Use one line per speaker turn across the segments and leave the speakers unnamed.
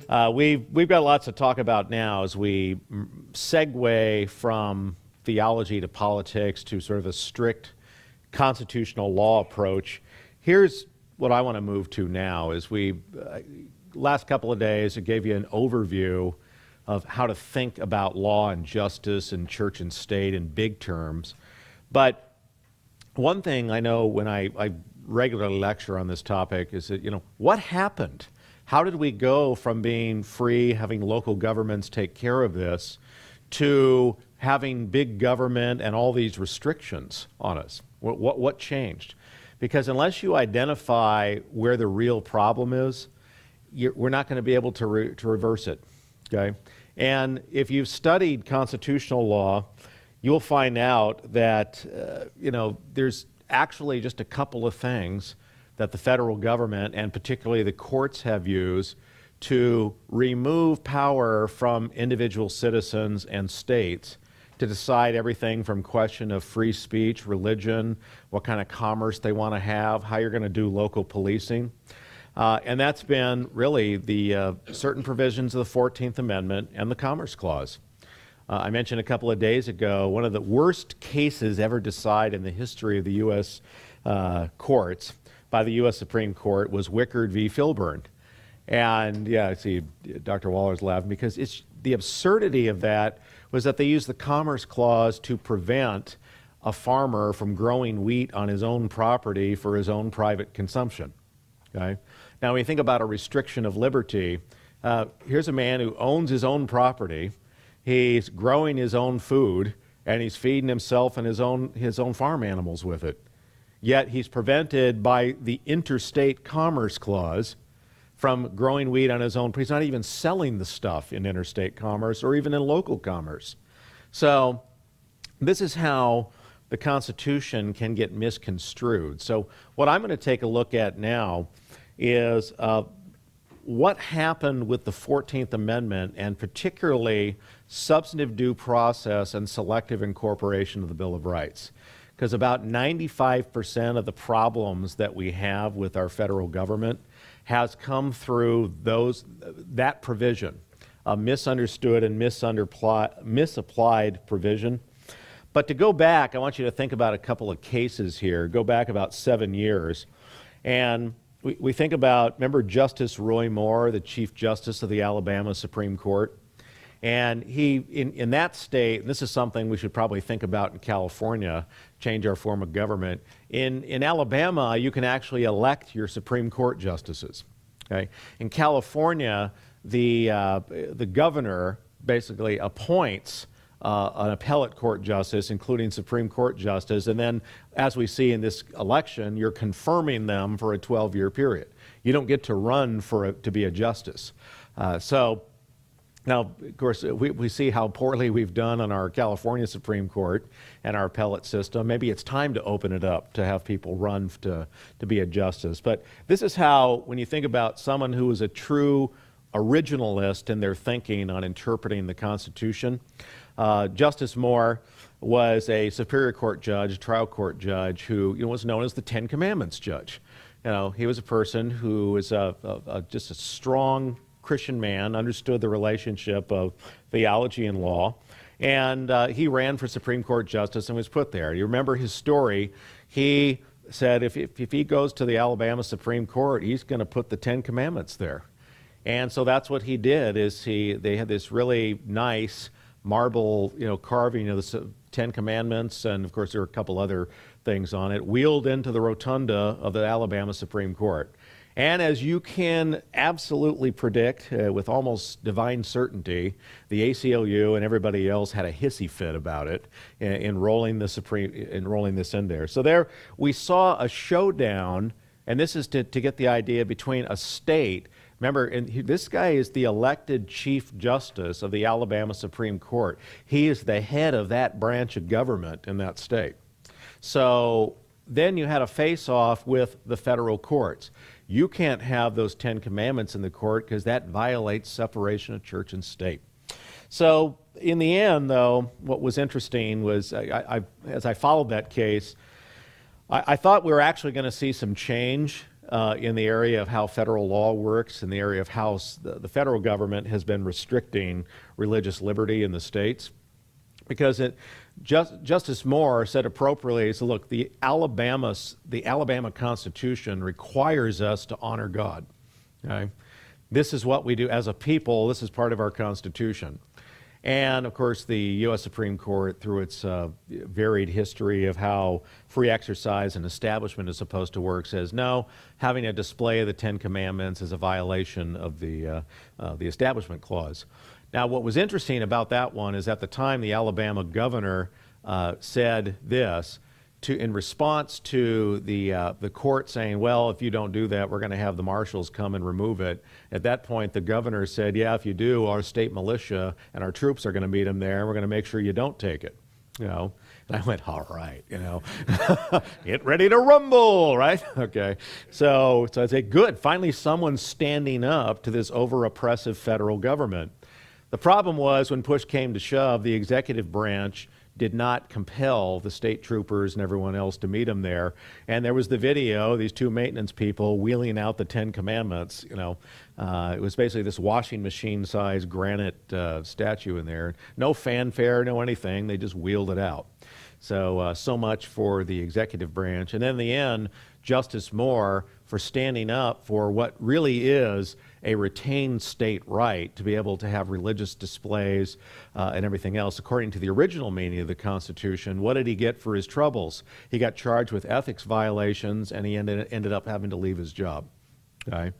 We've got lots to talk about now as we segue from theology to politics to sort of a strict constitutional law approach. Here's what I want to move to now is last couple of days, I gave you an overview of how to think about law and justice and church and state in big terms. But one thing I know when I regularly lecture on this topic is that, what happened? How did we go from being free, having local governments take care of this, to having big government and all these restrictions on us? What changed? Because unless you identify where the real problem is, we're not going to be able to reverse it, okay? And if you've studied constitutional law, you'll find out that, there's actually just a couple of things that the federal government and particularly the courts have used to remove power from individual citizens and states to decide everything from question of free speech, religion, what kind of commerce they want to have, how you're going to do local policing. And that's been really the certain provisions of the 14th Amendment and the Commerce Clause. I mentioned a couple of days ago, one of the worst cases ever decided in the history of the U.S. Courts by the U.S. Supreme Court was Wickard v. Filburn. And yeah, I see Dr. Waller's laughing because the absurdity of that was that they used the Commerce Clause to prevent a farmer from growing wheat on his own property for his own private consumption. Okay? Now, when you think about a restriction of liberty, here's a man who owns his own property, he's growing his own food, and he's feeding himself and his own farm animals with it. Yet he's prevented by the Interstate Commerce Clause from growing wheat on his own. He's not even selling the stuff in interstate commerce or even in local commerce. So this is how the Constitution can get misconstrued. So what I'm going to take a look at now is what happened with the 14th Amendment and particularly substantive due process and selective incorporation of the Bill of Rights. Because about 95% of the problems that we have with our federal government has come through that provision, a misunderstood and misapplied provision. But to go back, I want you to think about a couple of cases here. Go back about 7 years. And we think about, remember Justice Roy Moore, the Chief Justice of the Alabama Supreme Court? And he, in that state, and this is something we should probably think about in California, change our form of government. In Alabama, you can actually elect your Supreme Court justices. Okay? In California, the governor basically appoints an appellate court justice, including Supreme Court justice, and then, as we see in this election, you're confirming them for a 12-year period. You don't get to run to be a justice. Now, of course, we see how poorly we've done on our California Supreme Court and our appellate system. Maybe it's time to open it up to have people run to be a justice. But this is how, when you think about someone who is a true originalist in their thinking on interpreting the Constitution, Justice Moore was a Superior Court judge, trial court judge, who was known as the Ten Commandments judge. He was a person who was just a strong Christian man, understood the relationship of theology and law, and he ran for Supreme Court justice and was put there. You remember his story. He said if he goes to the Alabama Supreme Court, he's going to put the Ten Commandments there. And so that's what he did. They had this really nice marble, carving of the Ten Commandments, and of course there were a couple other things on it, wheeled into the rotunda of the Alabama Supreme Court. And as you can absolutely predict with almost divine certainty, the ACLU and everybody else had a hissy fit about it in rolling this in there. So there we saw a showdown, and this is to get the idea between a state. Remember, this guy is the elected Chief Justice of the Alabama Supreme Court. He is the head of that branch of government in that state. So then you had a face-off with the federal courts. You can't have those Ten Commandments in the court because that violates separation of church and state. So in the end, though, what was interesting was, as I followed that case, I thought we were actually going to see some change in the area of how federal law works, in the area of how the federal government has been restricting religious liberty in the states. Because Justice Moore said appropriately, he said, look, the Alabama Constitution requires us to honor God. Okay? This is what we do as a people. This is part of our Constitution. And, of course, the U.S. Supreme Court, through its varied history of how free exercise and establishment is supposed to work, says, no, having a display of the Ten Commandments is a violation of the Establishment Clause. Now, what was interesting about that one is at the time the Alabama governor said this, in response to the court saying, well, if you don't do that, we're going to have the marshals come and remove it. At that point, the governor said, yeah, if you do, our state militia and our troops are going to meet them there, and we're going to make sure you don't take it. You know, and I went, all right, you know, get ready to rumble, right? Okay. So I say, good, finally someone's standing up to this over-oppressive federal government. The problem was when push came to shove, the executive branch did not compel the state troopers and everyone else to meet him there. And there was the video, these two maintenance people wheeling out the Ten Commandments. You know, it was basically this washing machine-sized granite statue in there. No fanfare, no anything. They just wheeled it out. So much for the executive branch. And then in the end, Justice Moore, for standing up for what really is a retained state right to be able to have religious displays and everything else. According to the original meaning of the Constitution, what did he get for his troubles? He got charged with ethics violations, and he ended up having to leave his job. Okay?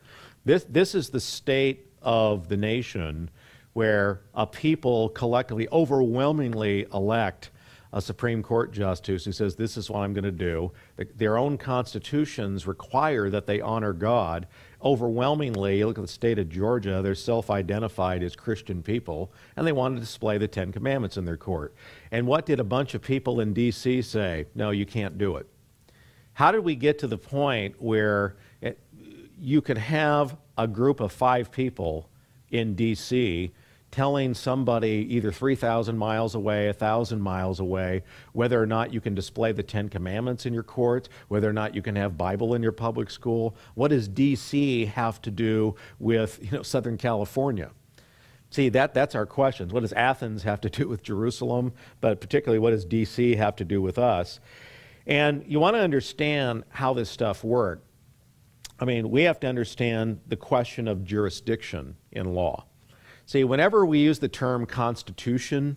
This is the state of the nation where a people collectively, overwhelmingly elect a Supreme Court justice who says, this is what I'm going to do. Their own constitutions require that they honor God. Overwhelmingly, you look at the state of Georgia, they're self-identified as Christian people, and they want to display the Ten Commandments in their court. And what did a bunch of people in D.C. say? No, you can't do it. How did we get to the point where you could have a group of 5 people in D.C. telling somebody either 3,000 miles away, 1,000 miles away, whether or not you can display the Ten Commandments in your courts, whether or not you can have Bible in your public school? What does D.C. have to do with, Southern California? See, that's our questions. What does Athens have to do with Jerusalem? But particularly, what does D.C. have to do with us? And you want to understand how this stuff works. I mean, we have to understand the question of jurisdiction in law. See, whenever we use the term constitution,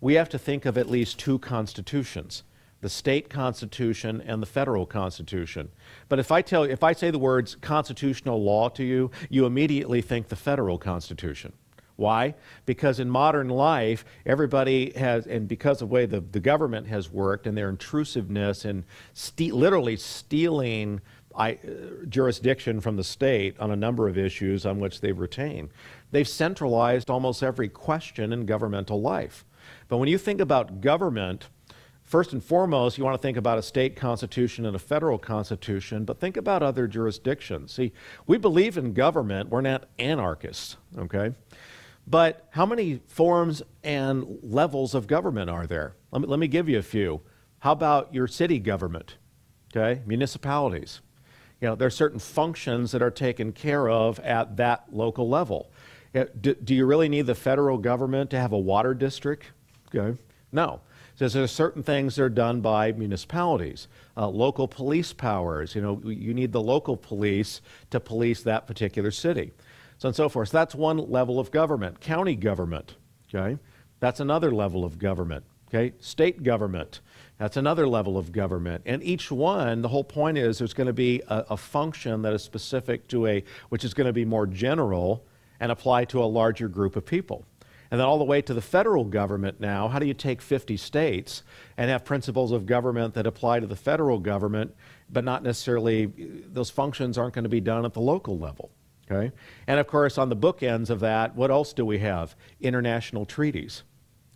we have to think of at least 2 constitutions, the state constitution and the federal constitution. But if I say the words constitutional law to you, you immediately think the federal constitution. Why? Because in modern life, everybody has, and because of the way the government has worked and their intrusiveness and literally stealing jurisdiction from the state on a number of issues on which they've retained, they've centralized almost every question in governmental life. But when you think about government, first and foremost, you want to think about a state constitution and a federal constitution, but think about other jurisdictions. See, we believe in government. We're not anarchists, okay? But how many forms and levels of government are there? Let me give you a few. How about your city government, okay? Municipalities. There are certain functions that are taken care of at that local level. Do you really need the federal government to have a water district? Okay. No. So there are certain things that are done by municipalities. Local police powers, you need the local police to police that particular city. So on and so forth. So that's one level of government. County government, okay? That's another level of government, okay? State government, that's another level of government. And each one, the whole point is there's going to be a function that is specific to which is going to be more general and apply to a larger group of people. And then all the way to the federal government now, how do you take 50 states and have principles of government that apply to the federal government, but not necessarily, those functions aren't going to be done at the local level, okay? And of course, on the bookends of that, what else do we have? International treaties,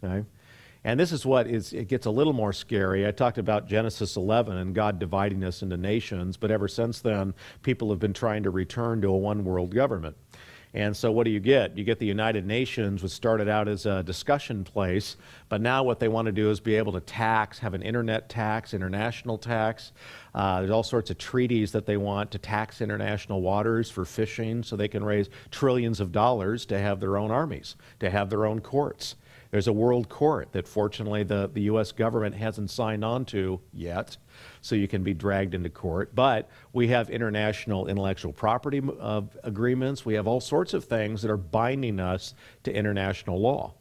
okay? And this is it gets a little more scary. I talked about Genesis 11 and God dividing us into nations, but ever since then, people have been trying to return to a one-world government. And so what do you get? You get the United Nations, which started out as a discussion place, but now what they want to do is be able to tax, have an internet tax, international tax. There's all sorts of treaties that they want to tax international waters for fishing so they can raise trillions of dollars to have their own armies, to have their own courts. There's a world court that fortunately the U.S. government hasn't signed on to yet, so you can be dragged into court. But we have international intellectual property agreements. We have all sorts of things that are binding us to international law.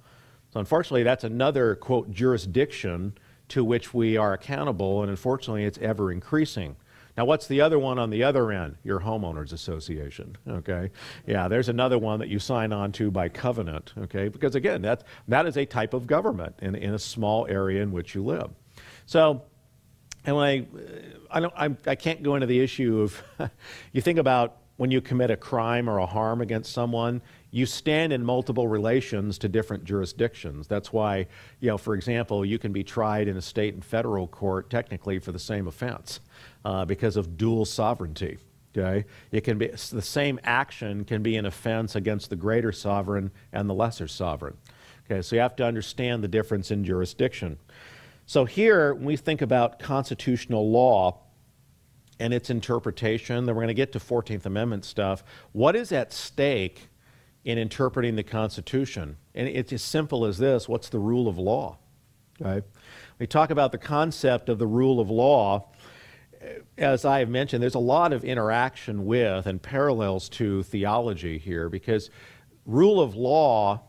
So unfortunately, that's another, quote, jurisdiction to which we are accountable, and unfortunately, it's ever increasing. Now, what's the other one on the other end? Your homeowners association, okay? Yeah, there's another one that you sign on to by covenant, okay? Because again, that is a type of government in a small area in which you live. So, and when I can't go into the issue of, you think about when you commit a crime or a harm against someone, you stand in multiple relations to different jurisdictions. That's why, for example, you can be tried in a state and federal court technically for the same offense because of dual sovereignty. Okay, it can be the same action can be an offense against the greater sovereign and the lesser sovereign. Okay, so you have to understand the difference in jurisdiction. So here, when we think about constitutional law and its interpretation, then we're going to get to 14th Amendment stuff. What is at stake in interpreting the Constitution? And it's as simple as this: what's the rule of law? Okay? We talk about the concept of the rule of law. As I have mentioned, there's a lot of interaction with and parallels to theology here, because rule of law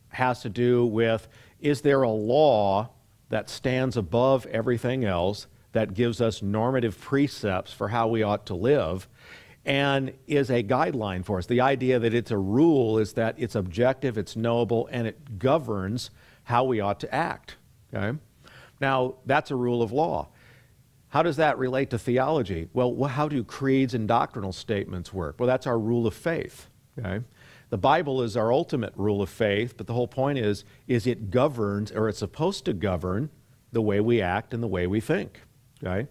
has to do with, is there a law that stands above everything else, that gives us normative precepts for how we ought to live, and is a guideline for us? The idea that it's a rule is that it's objective, it's knowable, and it governs how we ought to act. Okay? Now, that's a rule of law. How does that relate to theology? Well, how do creeds and doctrinal statements work? Well, that's our rule of faith. Okay? The Bible is our ultimate rule of faith, but the whole point is it governs, or it's supposed to govern, the way we act and the way we think. Okay?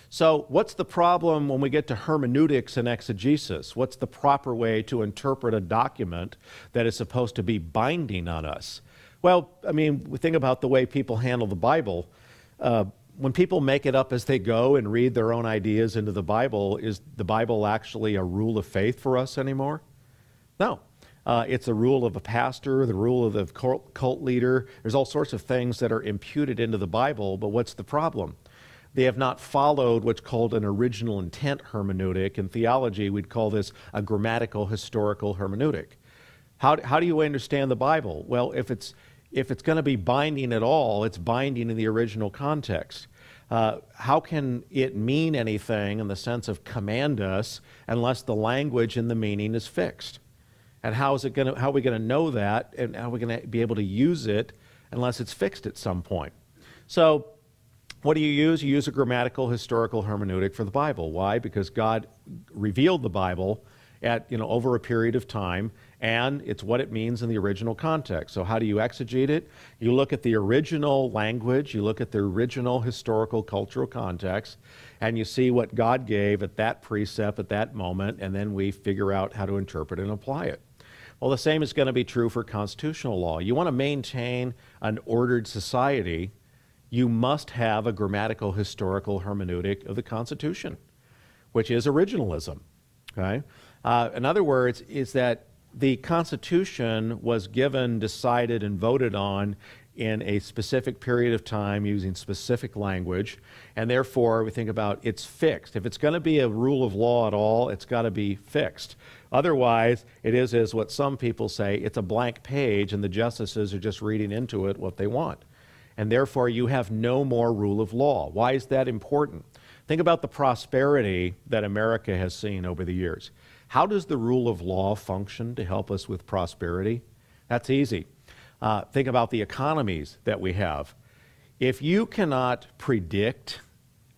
So what's the problem when we get to hermeneutics and exegesis? What's the proper way to interpret a document that is supposed to be binding on us? Well, I mean, we think about the way people handle the Bible. When people make it up as they go and read their own ideas into the Bible, is the Bible actually a rule of faith for us anymore? No. It's a rule of a pastor, the rule of the cult leader. There's all sorts of things that are imputed into the Bible, but what's the problem? They have not followed what's called an original intent hermeneutic. In theology, we'd call this a grammatical historical hermeneutic. How do you understand the Bible? Well, if it's going to be binding at all, it's binding in the original context. How can it mean anything in the sense of command us unless the language and the meaning is fixed? And how are we going to know that, and how are we going to be able to use it unless it's fixed at some point? So what do you use? You use a grammatical historical hermeneutic for the Bible. Why? Because God revealed the Bible at over a period of time, and it's what it means in the original context. So how do you exegete it? You look at the original language, you look at the original historical cultural context, and you see what God gave at that precept at that moment, and then we figure out how to interpret and apply it. Well, the same is going to be true for constitutional law. You want to maintain an ordered society, you must have a grammatical historical hermeneutic of the Constitution, which is originalism. Okay? In other words, is that the Constitution was given, decided, and voted on in a specific period of time using specific language, and therefore we think about it's fixed. If it's going to be a rule of law at all, it's got to be fixed. Otherwise, it is, as what some people say, it's a blank page and the justices are just reading into it what they want. And therefore, you have no more rule of law. Why is that important? Think about the prosperity that America has seen over the years. How does the rule of law function to help us with prosperity? That's easy. Think about the economies that we have. If you cannot predict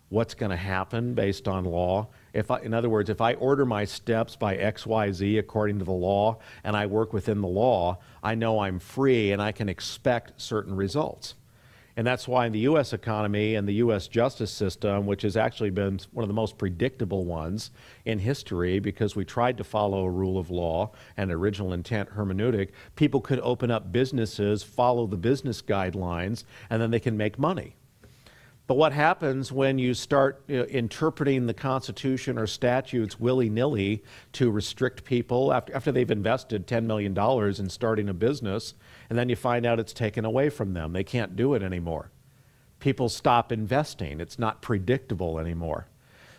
what's going to happen based on law, in other words, if I order my steps by X, Y, Z according to the law, and I work within the law, I know I'm free and I can expect certain results. And that's why in the U.S. economy and the U.S. justice system, which has actually been one of the most predictable ones in history because we tried to follow a rule of law and original intent hermeneutic, people could open up businesses, follow the business guidelines, and then they can make money. But what happens when you start interpreting the Constitution or statutes willy-nilly to restrict people after they've invested $10 million in starting a business, and then you find out it's taken away from them? They can't do it anymore. People stop investing. It's not predictable anymore.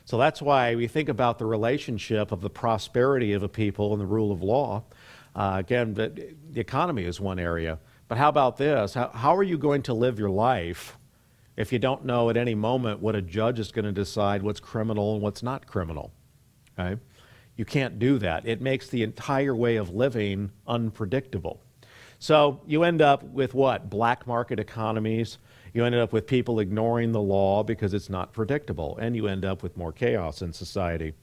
So that's why we think about the relationship of the prosperity of a people and the rule of law. Again, the economy is one area. But how about this? How are you going to live your life if you don't know at any moment what a judge is going to decide what's criminal and what's not criminal? Okay? You can't do that. It makes the entire way of living unpredictable. So you end up with what? Black market economies. You end up with people ignoring the law because it's not predictable, and you end up with more chaos in society.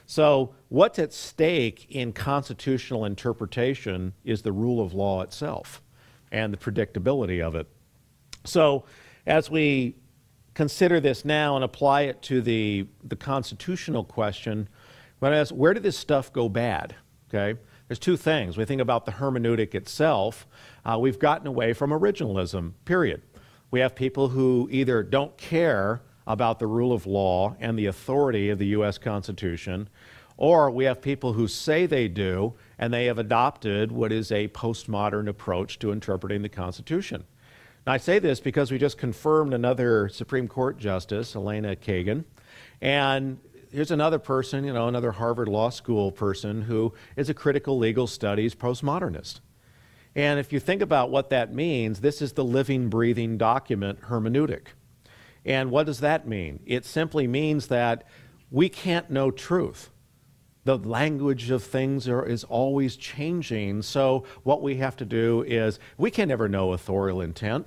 So what's at stake in constitutional interpretation is the rule of law itself and the predictability of it. So as we consider this now and apply it to the constitutional question, where did this stuff go bad? Okay, there's two things. We think about the hermeneutic itself. We've gotten away from originalism, period. We have people who either don't care about the rule of law and the authority of the U.S. Constitution, or we have people who say they do, and they have adopted what is a postmodern approach to interpreting the Constitution. Now, I say this because we just confirmed another Supreme Court Justice, Elena Kagan, and here's another person, another Harvard Law School person who is a critical legal studies postmodernist. And if you think about what that means, this is the living, breathing document hermeneutic. And what does that mean? It simply means that we can't know truth. The language of things is always changing, so what we have to do is, we can never know authorial intent.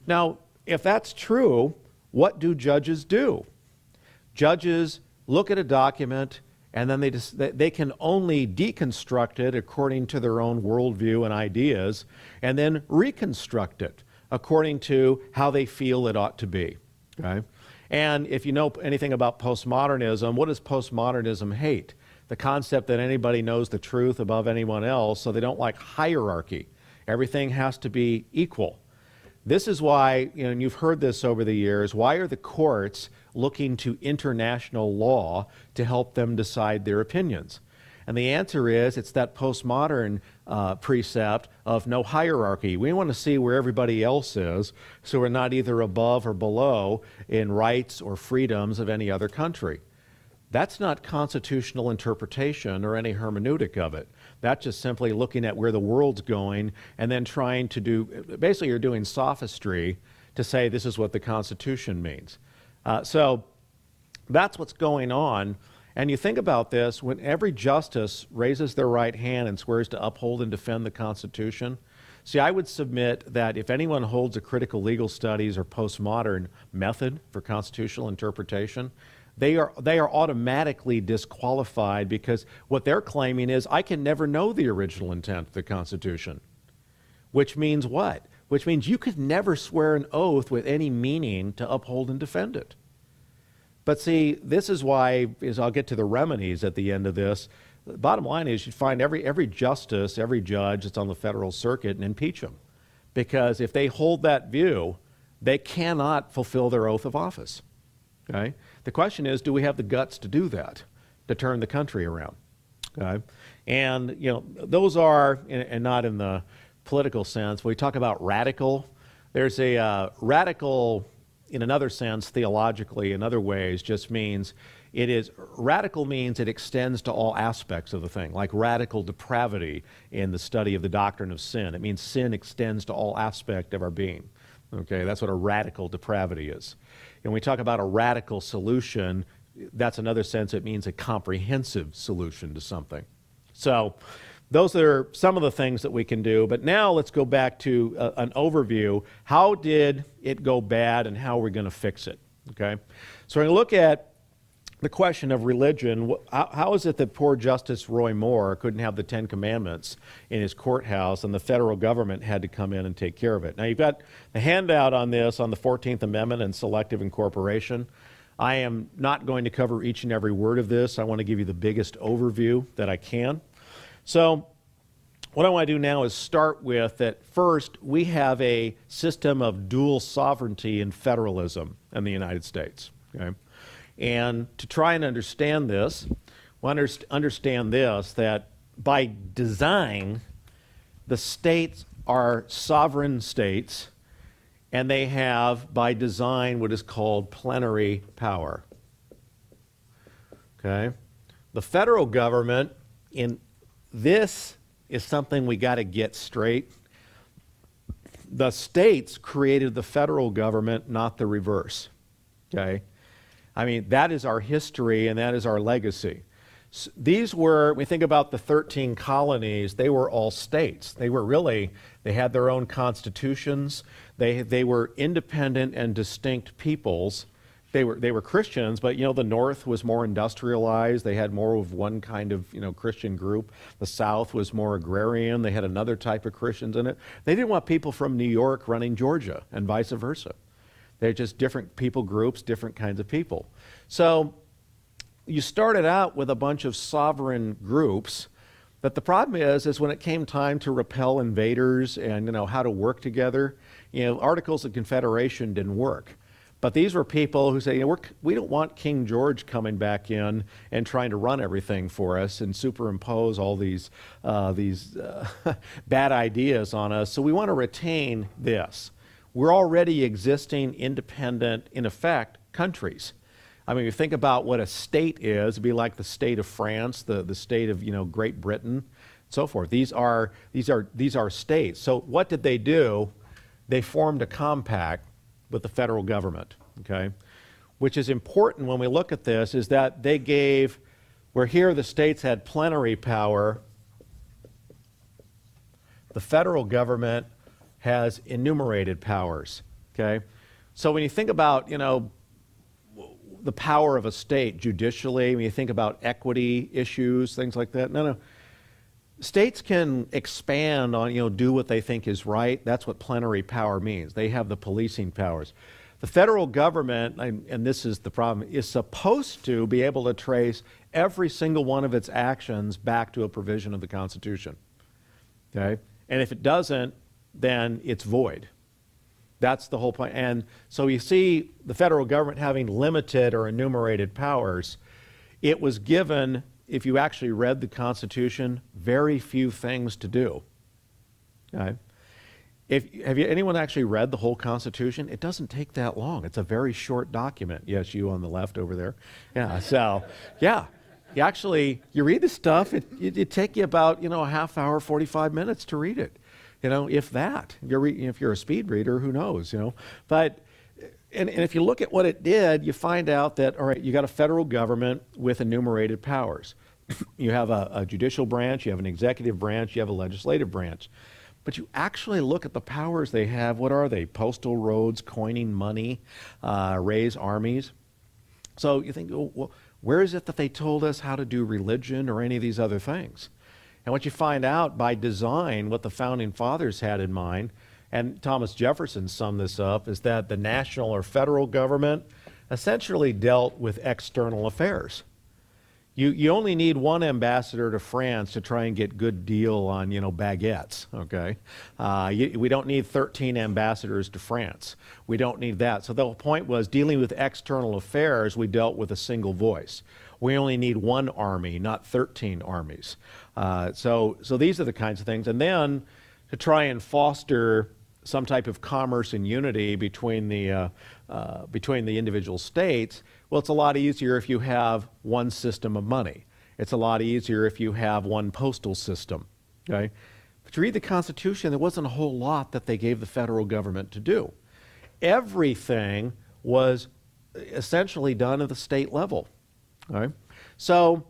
Now, if that's true, what do judges do? Judges look at a document, and then they can only deconstruct it according to their own worldview and ideas, and then reconstruct it according to how they feel it ought to be. Okay? And if you know anything about postmodernism, what does postmodernism hate? The concept that anybody knows the truth above anyone else, so they don't like hierarchy. Everything has to be equal. This is why, and you've heard this over the years, why are the courts looking to international law to help them decide their opinions? And the answer is, it's that postmodern precept of no hierarchy. We want to see where everybody else is, so we're not either above or below in rights or freedoms of any other country. That's not constitutional interpretation or any hermeneutic of it. That's just simply looking at where the world's going and then trying to do, basically you're doing sophistry to say this is what the Constitution means. So that's what's going on. And you think about this, when every justice raises their right hand and swears to uphold and defend the Constitution, see, I would submit that if anyone holds a critical legal studies or postmodern method for constitutional interpretation, they are automatically disqualified, because what they're claiming is, I can never know the original intent of the Constitution. Which means what? Which means you could never swear an oath with any meaning to uphold and defend it. But see, this is why, as I'll get to the remedies at the end of this, the bottom line is you find every justice, every judge that's on the federal circuit and impeach them. Because if they hold that view, they cannot fulfill their oath of office. Okay? The question is, do we have the guts to do that, to turn the country around? Okay? And, those are, and not in the political sense, when we talk about radical, there's a radical, in another sense, theologically, in other ways, just means radical means it extends to all aspects of the thing, like radical depravity in the study of the doctrine of sin. It means sin extends to all aspects of our being. Okay, that's what a radical depravity is. And when we talk about a radical solution, that's another sense it means a comprehensive solution to something. So those are some of the things that we can do. But now let's go back to an overview. How did it go bad and how are we going to fix it? Okay, so we're going to look at the question of religion, how is it that poor Justice Roy Moore couldn't have the Ten Commandments in his courthouse and the federal government had to come in and take care of it? Now, you've got the handout on this on the 14th Amendment and selective incorporation. I am not going to cover each and every word of this. I want to give you the biggest overview that I can. So what I want to do now is start with that first, we have a system of dual sovereignty and federalism in the United States. Okay? And to try and understand this, we understand this, that by design, the states are sovereign states, and they have, by design, what is called plenary power. Okay? The federal government, in this is something we got to get straight. The states created the federal government, not the reverse. Okay? I mean, that is our history and that is our legacy. These were, we think about the 13 colonies, they were all states. They were really, they had their own constitutions. They were independent and distinct peoples. They were Christians, but the North was more industrialized. They had more of one kind of Christian group. The South was more agrarian. They had another type of Christians in it. They didn't want people from New York running Georgia and vice versa. They're just different people groups, different kinds of people. So you started out with a bunch of sovereign groups, but the problem is when it came time to repel invaders and how to work together, Articles of Confederation didn't work. But these were people who say, we don't want King George coming back in and trying to run everything for us and superimpose all these bad ideas on us. So we want to retain this. We're already existing independent, in effect, countries. I mean, you think about what a state is, it'd be like the state of France, the state of Great Britain, and so forth. These are states. So what did they do? They formed a compact with the federal government, okay? Which is important when we look at this, is that they gave, where here the states had plenary power, the federal government has enumerated powers, okay? So when you think about, the power of a state judicially, when you think about equity issues, things like that, no. States can expand on, do what they think is right. That's what plenary power means. They have the policing powers. The federal government, and this is the problem, is supposed to be able to trace every single one of its actions back to a provision of the Constitution, okay? And if it doesn't, then it's void. That's the whole point. And so you see the federal government having limited or enumerated powers. It was given, if you actually read the Constitution, very few things to do. Okay? Have anyone actually read the whole Constitution? It doesn't take that long. It's a very short document. Yes, you on the left over there. Yeah, so, yeah. You read the stuff, it'd take you about, a half hour, 45 minutes to read it. If that. If you're a speed reader, who knows, But, and if you look at what it did, you find out that, all right, you got a federal government with enumerated powers. You have a judicial branch, you have an executive branch, you have a legislative branch. But you actually look at the powers they have. What are they? Postal roads, coining money, raise armies. So you think, well, where is it that they told us how to do religion or any of these other things? And what you find out by design, what the Founding Fathers had in mind, and Thomas Jefferson summed this up, is that the national or federal government essentially dealt with external affairs. You only need one ambassador to France to try and get good deal on, baguettes, okay? We don't need 13 ambassadors to France. We don't need that. So the whole point was dealing with external affairs, we dealt with a single voice. We only need one army, not 13 armies. So these are the kinds of things. And then to try and foster some type of commerce and unity between the individual states, well, it's a lot easier if you have one system of money. It's a lot easier if you have one postal system, okay? But you read the Constitution, there wasn't a whole lot that they gave the federal government to do. Everything was essentially done at the state level, all right? So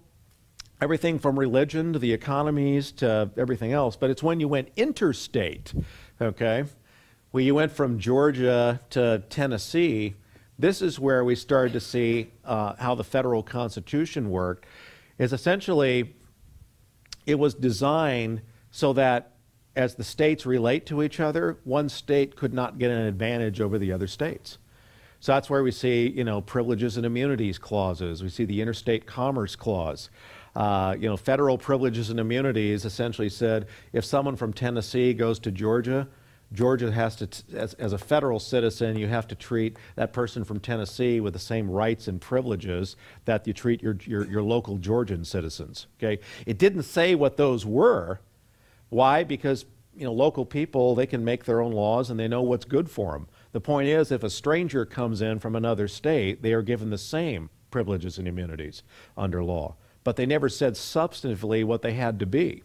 everything from religion to the economies to everything else, but it's when you went interstate, okay, where you went from Georgia to Tennessee, this is where we started to see how the federal Constitution worked, is essentially it was designed so that as the states relate to each other, one state could not get an advantage over the other states. So that's where we see, privileges and immunities clauses. We see the interstate commerce clause. Federal privileges and immunities essentially said if someone from Tennessee goes to Georgia, Georgia has to, as a federal citizen, you have to treat that person from Tennessee with the same rights and privileges that you treat your local Georgian citizens. Okay, it didn't say what those were. Why? Because local people, they can make their own laws and they know what's good for them. The point is, if a stranger comes in from another state, they are given the same privileges and immunities under law. But they never said substantively what they had to be.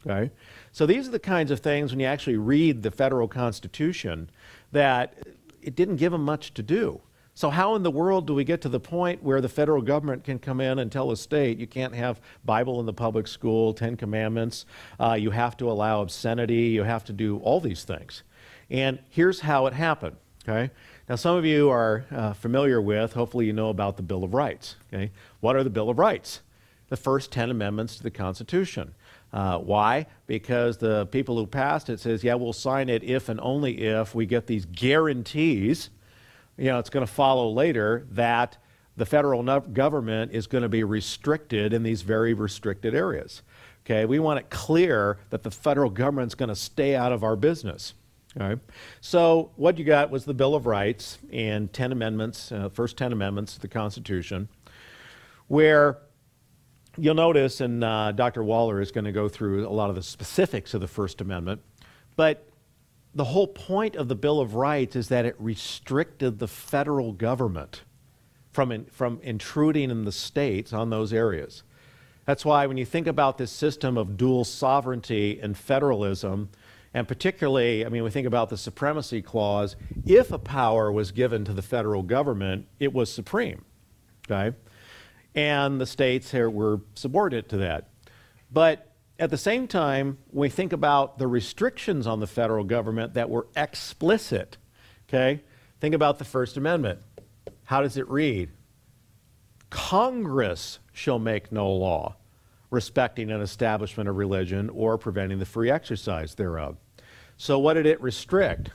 Okay? So these are the kinds of things, when you actually read the federal Constitution, that it didn't give them much to do. So how in the world do we get to the point where the federal government can come in and tell a state you can't have Bible in the public school, 10 Commandments, you have to allow obscenity, you have to do all these things. And here's how it happened. Okay? Now some of you are familiar with, hopefully you know about the Bill of Rights. Okay? What are the Bill of Rights? The first 10 amendments to the Constitution. Why? Because the people who passed it says, yeah, we'll sign it if and only if we get these guarantees. It's going to follow later that the federal government is going to be restricted in these very restricted areas. Okay, we want it clear that the federal government's going to stay out of our business. All right. So what you got was the Bill of Rights and 10 amendments, first 10 amendments to the Constitution, where you'll notice, and Dr. Waller is going to go through a lot of the specifics of the First Amendment, but the whole point of the Bill of Rights is that it restricted the federal government from intruding in the states on those areas. That's why when you think about this system of dual sovereignty and federalism, and particularly, we think about the Supremacy Clause, if a power was given to the federal government, it was supreme, okay? And the states here were subordinate to that. But at the same time, we think about the restrictions on the federal government that were explicit, okay? Think about the First Amendment. How does it read? Congress shall make no law respecting an establishment of religion or preventing the free exercise thereof. So what did it restrict?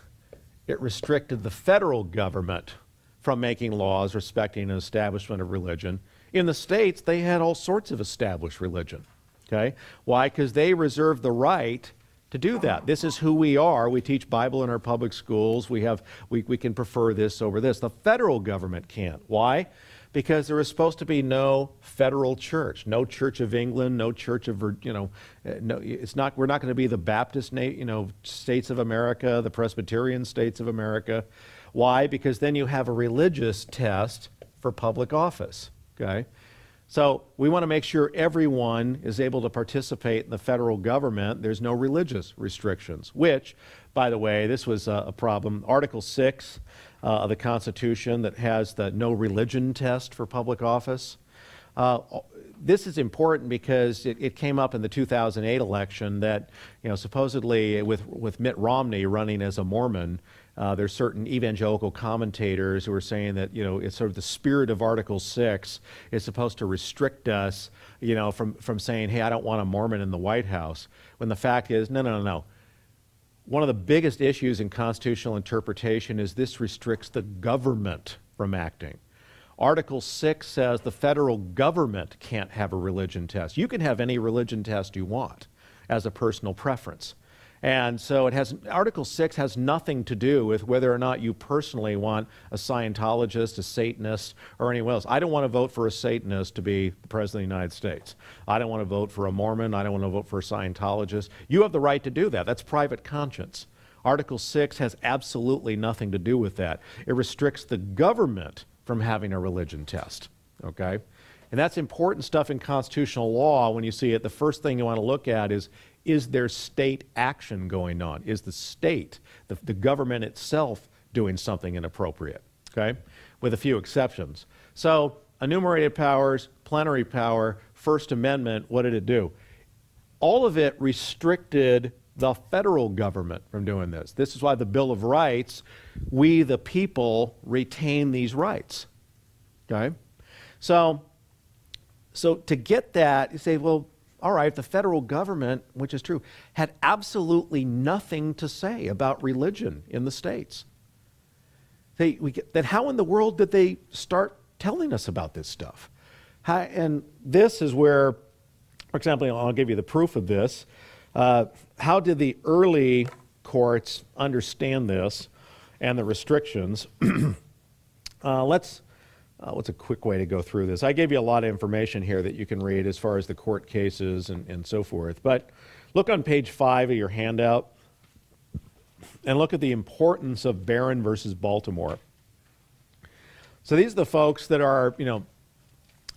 It restricted the federal government from making laws respecting an establishment of religion. In the states, they had all sorts of established religion. Okay? Why? Because they reserved the right to do that. This is who we are. We teach Bible in our public schools. We can prefer this over this. The federal government can't. Why? Because there is supposed to be no federal church, no Church of England, no Church of, no, it's not. We're not going to be the Baptist, states of America, the Presbyterian states of America. Why? Because then you have a religious test for public office. Okay? So we want to make sure everyone is able to participate in the federal government. There's no religious restrictions, which, by the way, this was a problem. Article 6 of the Constitution that has the no religion test for public office. This is important because it came up in the 2008 election that, supposedly with Mitt Romney running as a Mormon, there's certain evangelical commentators who are saying that, it's sort of the spirit of Article 6 is supposed to restrict us, from saying, hey, I don't want a Mormon in the White House, when the fact is, no. One of the biggest issues in constitutional interpretation is this restricts the government from acting. Article 6 says the federal government can't have a religion test. You can have any religion test you want as a personal preference. And so Article 6 has nothing to do with whether or not you personally want a Scientologist, a Satanist, or anyone else. I don't want to vote for a Satanist to be the President of the United States. I don't want to vote for a Mormon. I don't want to vote for a Scientologist. You have the right to do that. That's private conscience. Article 6 has absolutely nothing to do with that. It restricts the government from having a religion test, okay? And that's important stuff in constitutional law. When you see it, the first thing you want to look at is there state action going on? Is the state, the government itself, doing something inappropriate, okay? With a few exceptions. So enumerated powers, plenary power, First Amendment, what did it do? All of it restricted the federal government from doing this. This is why the Bill of Rights, we the people retain these rights. Okay? So to get that, you say, well, all right, the federal government, which is true, had absolutely nothing to say about religion in the states. Then how in the world did they start telling us about this stuff? And this is where, for example, I'll give you the proof of this. How did the early courts understand this and the restrictions? What's a quick way to go through this? I gave you a lot of information here that you can read as far as the court cases and so forth. But look on page 5 of your handout and look at the importance of Barron versus Baltimore. So these are the folks that are,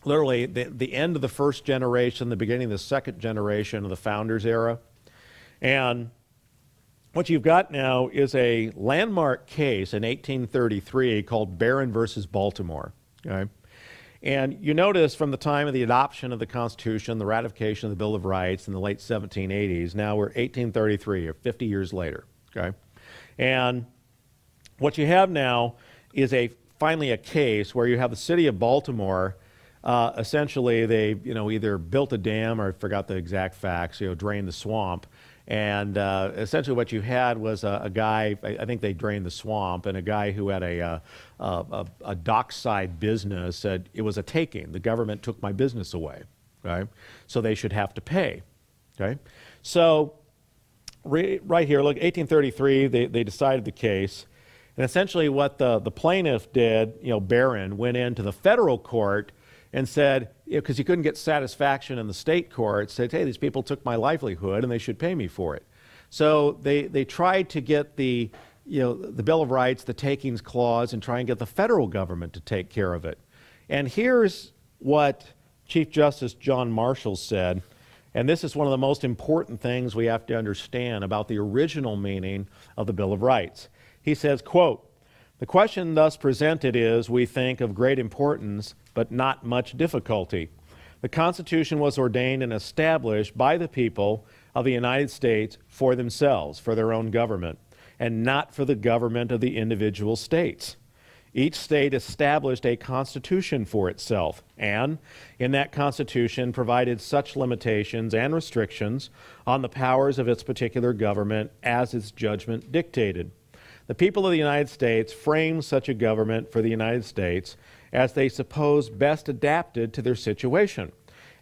literally the end of the first generation, the beginning of the second generation of the Founders era. And what you've got now is a landmark case in 1833 called Barron versus Baltimore. Okay? And you notice from the time of the adoption of the Constitution, the ratification of the Bill of Rights in the late 1780s, now we're 1833, or 50 years later. Okay? And what you have now is finally a case where you have the city of Baltimore. Essentially, they either built a dam, or I forgot the exact facts, drained the swamp. And essentially what you had was a guy, I think they drained the swamp, and a guy who had a dockside business said it was a taking. The government took my business away, right? So they should have to pay, okay? So right here, look, 1833, they decided the case. And essentially what the plaintiff did, Barron, went into the federal court and said, because he couldn't get satisfaction in the state court, said, hey, these people took my livelihood and they should pay me for it. So they tried to get the Bill of Rights, the takings clause, and try and get the federal government to take care of it. And here's what Chief Justice John Marshall said, and this is one of the most important things we have to understand about the original meaning of the Bill of Rights. He says, quote, "The question thus presented is, we think, of great importance, but not much difficulty. The Constitution was ordained and established by the people of the United States for themselves, for their own government, and not for the government of the individual states. Each state established a constitution for itself, and in that constitution provided such limitations and restrictions on the powers of its particular government as its judgment dictated. The people of the United States framed such a government for the United States as they supposed best adapted to their situation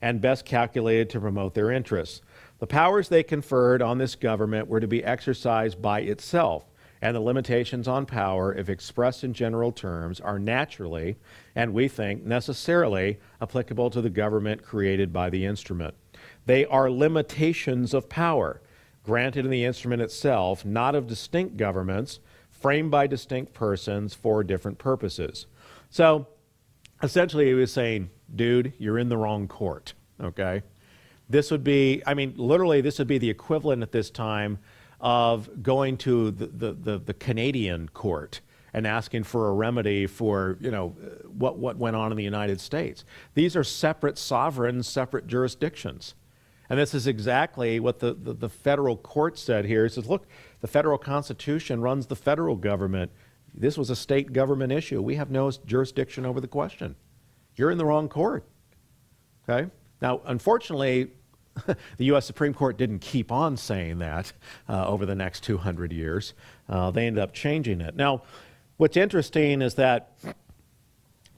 and best calculated to promote their interests. The powers they conferred on this government were to be exercised by itself, and the limitations on power, if expressed in general terms, are naturally, and we think necessarily, applicable to the government created by the instrument. They are limitations of power, granted in the instrument itself, not of distinct governments, framed by distinct persons for different purposes." So, essentially, he was saying, dude, you're in the wrong court, okay? This would be, literally, this would be the equivalent at this time of going to the Canadian court and asking for a remedy for, what went on in the United States. These are separate sovereigns, separate jurisdictions. And this is exactly what the federal court said here. It says, look, the federal Constitution runs the federal government. This was a state government issue. We have no jurisdiction over the question. You're in the wrong court, okay? Now, unfortunately, the U.S. Supreme Court didn't keep on saying that over the next 200 years. They ended up changing it. Now, what's interesting is that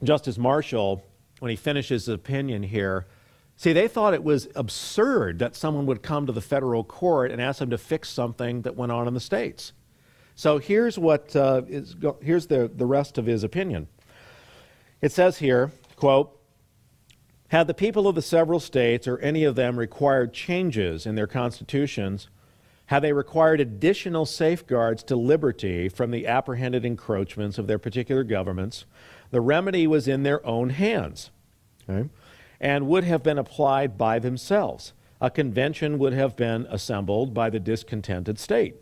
Justice Marshall, when he finishes his opinion here, see, they thought it was absurd that someone would come to the federal court and ask them to fix something that went on in the states. So here's here's the rest of his opinion. It says here, quote, "Had the people of the several states or any of them required changes in their constitutions, had they required additional safeguards to liberty from the apprehended encroachments of their particular governments, the remedy was in their own hands, okay, and would have been applied by themselves. A convention would have been assembled by the discontented state,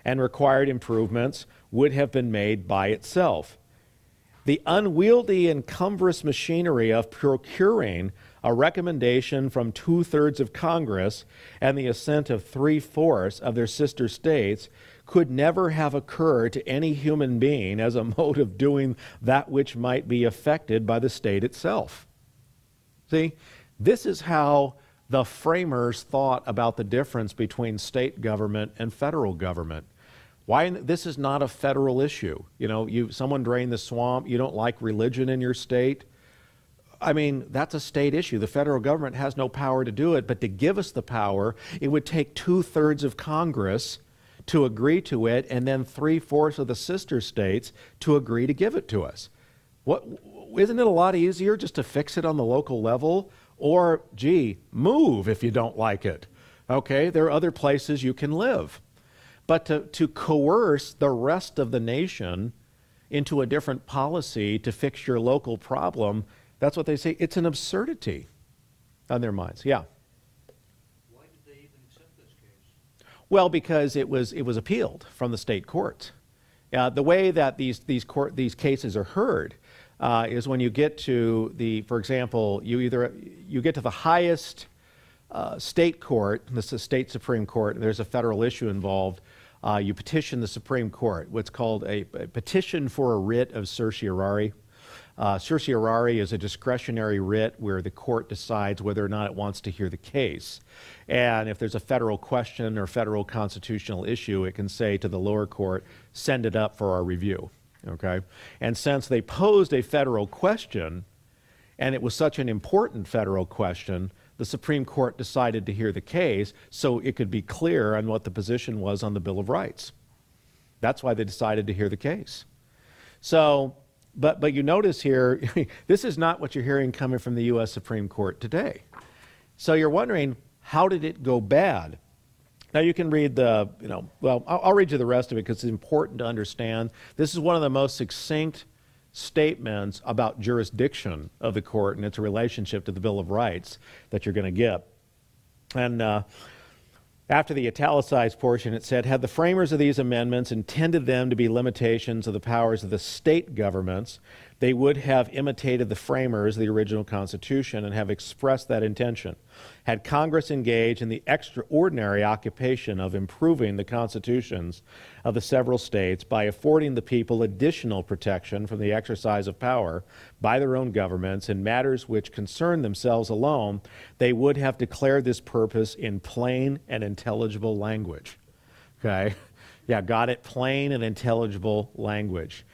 and required improvements would have been made by itself. The unwieldy and cumbrous machinery of procuring a recommendation from 2/3 of Congress and the assent of 3/4 of their sister states could never have occurred to any human being as a mode of doing that which might be affected by the state itself. See, this is how the framers thought about the difference between state government and federal government. Why? This is not a federal issue. You know, someone drained the swamp, you don't like religion in your state. I mean, that's a state issue. The federal government has no power to do it, but to give us the power, it would take 2/3 of Congress to agree to it, and then 3/4 of the sister states to agree to give it to us. Isn't it a lot easier just to fix it on the local level? Or, gee, move if you don't like it. Okay, there are other places you can live. But to coerce the rest of the nation into a different policy to fix your local problem, that's what they say. It's an absurdity on their minds. Yeah.
Why did they even accept this case?
Well, because it was appealed from the state courts. The way that these cases are heard is when you get to for example, you get to the highest state court, this is the state Supreme Court, and there's a federal issue involved. You petition the Supreme Court, what's called a petition for a writ of certiorari. Certiorari is a discretionary writ where the court decides whether or not it wants to hear the case. And if there's a federal question or federal constitutional issue, it can say to the lower court, send it up for our review. Okay? And since they posed a federal question, and it was such an important federal question, the Supreme Court decided to hear the case so it could be clear on what the position was on the Bill of Rights. That's why they decided to hear the case. So, but you notice here, this is not what you're hearing coming from the U.S. Supreme Court today. So you're wondering, how did it go bad? Now you can read I'll read you the rest of it because it's important to understand. This is one of the most succinct statements about jurisdiction of the court and its relationship to the Bill of Rights that you're going to get. And after the italicized portion, it said, had the framers of these amendments intended them to be limitations of the powers of the state governments, they would have imitated the framers of the original Constitution and have expressed that intention. Had Congress engaged in the extraordinary occupation of improving the constitutions of the several states by affording the people additional protection from the exercise of power by their own governments in matters which concern themselves alone, they would have declared this purpose in plain and intelligible language. Okay? Yeah, got it? Plain and intelligible language.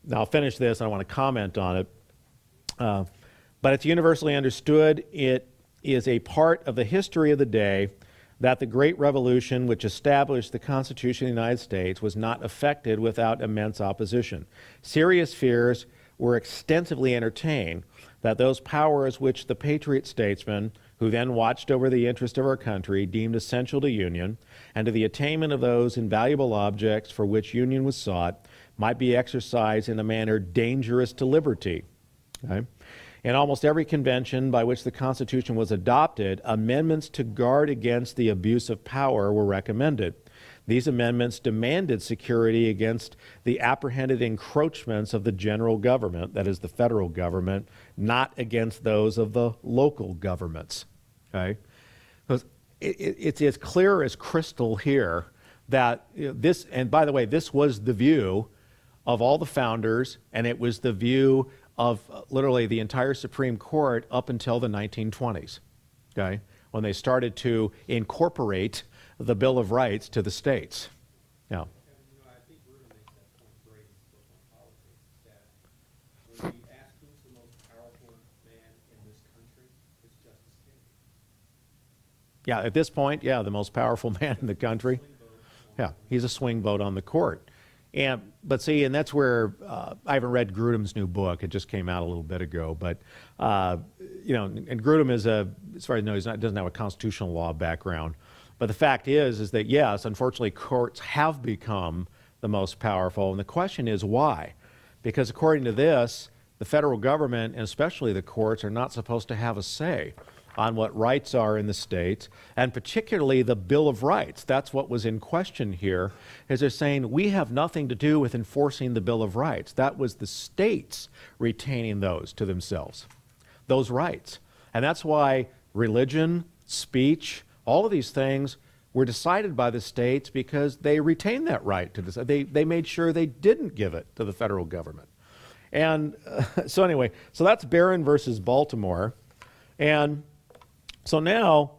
Now, I'll finish this, and I want to comment on it. But it's universally understood, it is a part of the history of the day that the Great Revolution, which established the Constitution of the United States, was not effected without immense opposition. Serious fears were extensively entertained that those powers which the patriot statesmen, who then watched over the interest of our country, deemed essential to union, and to the attainment of those invaluable objects for which union was sought, might be exercised in a manner dangerous to liberty. Okay? In almost every convention by which the Constitution was adopted, amendments to guard against the abuse of power were recommended. These amendments demanded security against the apprehended encroachments of the general government, that is the federal government, not against those of the local governments. Okay? It's as clear as crystal here that this, and by the way, this was the view of all the founders, and it was the view of literally the entire Supreme Court up until the 1920s, okay, when they started to incorporate the Bill of Rights to the states. Yeah.
I think Bruno makes that point great in his book on politics, that when we ask who's the most powerful man in this country, it's Justice Kennedy.
Yeah, at this point, yeah, the most powerful man in the country. Yeah, he's a swing vote on the court. But see, and that's where I haven't read Grudem's new book. It just came out a little bit ago. But and Grudem is as far as I know, doesn't have a constitutional law background. But the fact is that yes, unfortunately, courts have become the most powerful, and the question is why? Because according to this, the federal government and especially the courts are not supposed to have a say on what rights are in the states, and particularly the Bill of Rights. That's what was in question here, is they're saying we have nothing to do with enforcing the Bill of Rights. That was the states retaining those to themselves, those rights. And that's why religion, speech, all of these things were decided by the states because they retained that right to decide. They made sure they didn't give it to the federal government. And so anyway, so that's Barron versus Baltimore. And so now,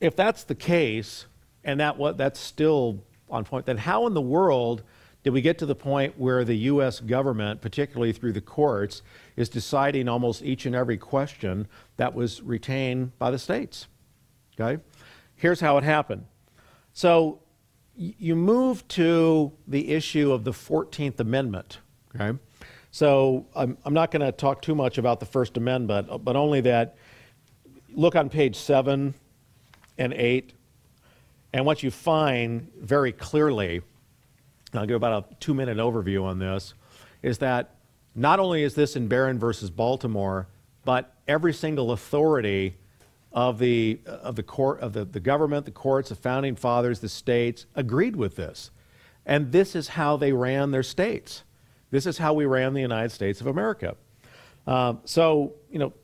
if that's the case, and that's still on point, then how in the world did we get to the point where the U.S. government, particularly through the courts, is deciding almost each and every question that was retained by the states? Okay? Here's how it happened. So you move to the issue of the 14th Amendment. Okay? So I'm not going to talk too much about the First Amendment, but only that look on page 7 and 8, and what you find very clearly, and I'll give about a 2-minute overview on this, is that not only is this in Barron versus Baltimore, but every single authority of the court, of the government, the courts, the founding fathers, the states agreed with this, and this is how they ran their states. This is how we ran the United States of America. So,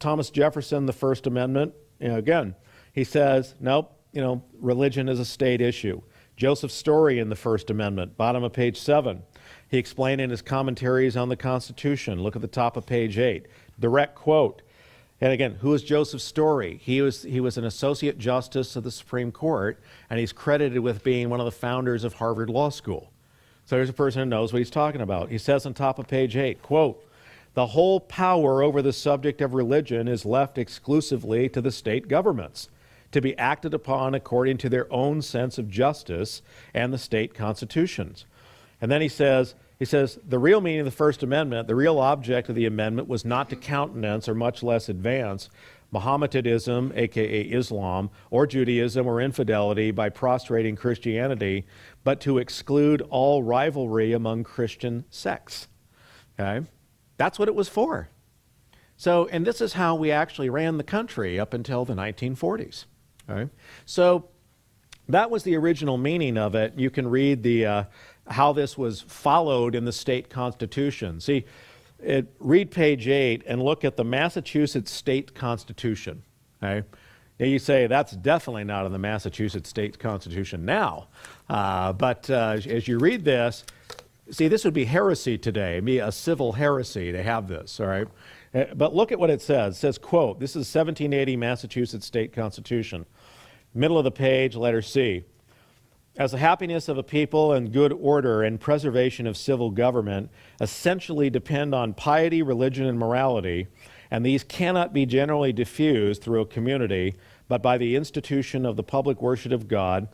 Thomas Jefferson, the First Amendment, again, he says, nope, religion is a state issue. Joseph Story in the First Amendment, bottom of page 7. He explained in his commentaries on the Constitution, look at the top of page 8, direct quote. And again, who is Joseph Story? He was an associate justice of the Supreme Court, and he's credited with being one of the founders of Harvard Law School. So here's a person who knows what he's talking about. He says on top of page 8, quote, "The whole power over the subject of religion is left exclusively to the state governments, to be acted upon according to their own sense of justice and the state constitutions." And then he says, the real meaning of the First Amendment, the real object of the amendment was not to countenance or much less advance Mohammedanism, aka Islam, or Judaism or infidelity by prostrating Christianity, but to exclude all rivalry among Christian sects. Okay? That's what it was for. So, and this is how we actually ran the country up until the 1940s. Okay? So that was the original meaning of it. You can read the how this was followed in the state constitution. See, read page 8 and look at the Massachusetts State Constitution. Okay? Now you say, that's definitely not in the Massachusetts State Constitution now. But as you read this, see, this would be heresy today. It'd be a civil heresy to have this, all right? But look at what it says. It says, quote, this is 1780 Massachusetts State Constitution. Middle of the page, letter C. As the happiness of a people and good order and preservation of civil government essentially depend on piety, religion, and morality, and these cannot be generally diffused through a community, but by the institution of the public worship of God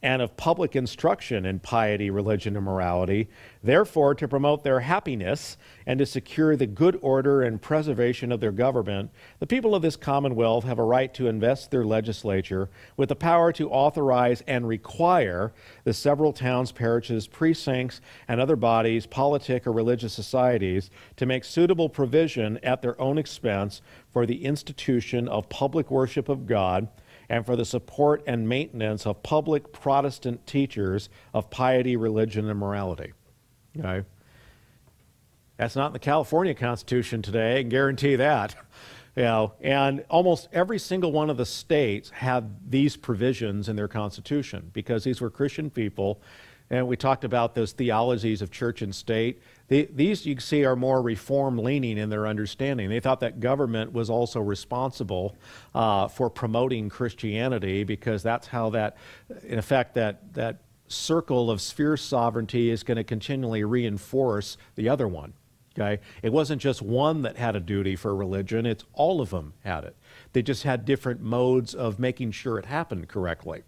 and of public instruction in piety, religion, and morality, therefore to promote their happiness and to secure the good order and preservation of their government, the people of this Commonwealth have a right to invest their legislature with the power to authorize and require the several towns, parishes, precincts, and other bodies, politic or religious societies, to make suitable provision at their own expense for the institution of public worship of God, and for the support and maintenance of public Protestant teachers of piety, religion, and morality. Okay? That's not in the California Constitution today, I can guarantee that. And almost every single one of the states had these provisions in their constitution because these were Christian people, and we talked about those theologies of church and state. These, you can see, are more reform-leaning in their understanding. They thought that government was also responsible for promoting Christianity because that's how that, in effect, that circle of sphere sovereignty is going to continually reinforce the other one. Okay? It wasn't just one that had a duty for religion, it's all of them had it. They just had different modes of making sure it happened correctly.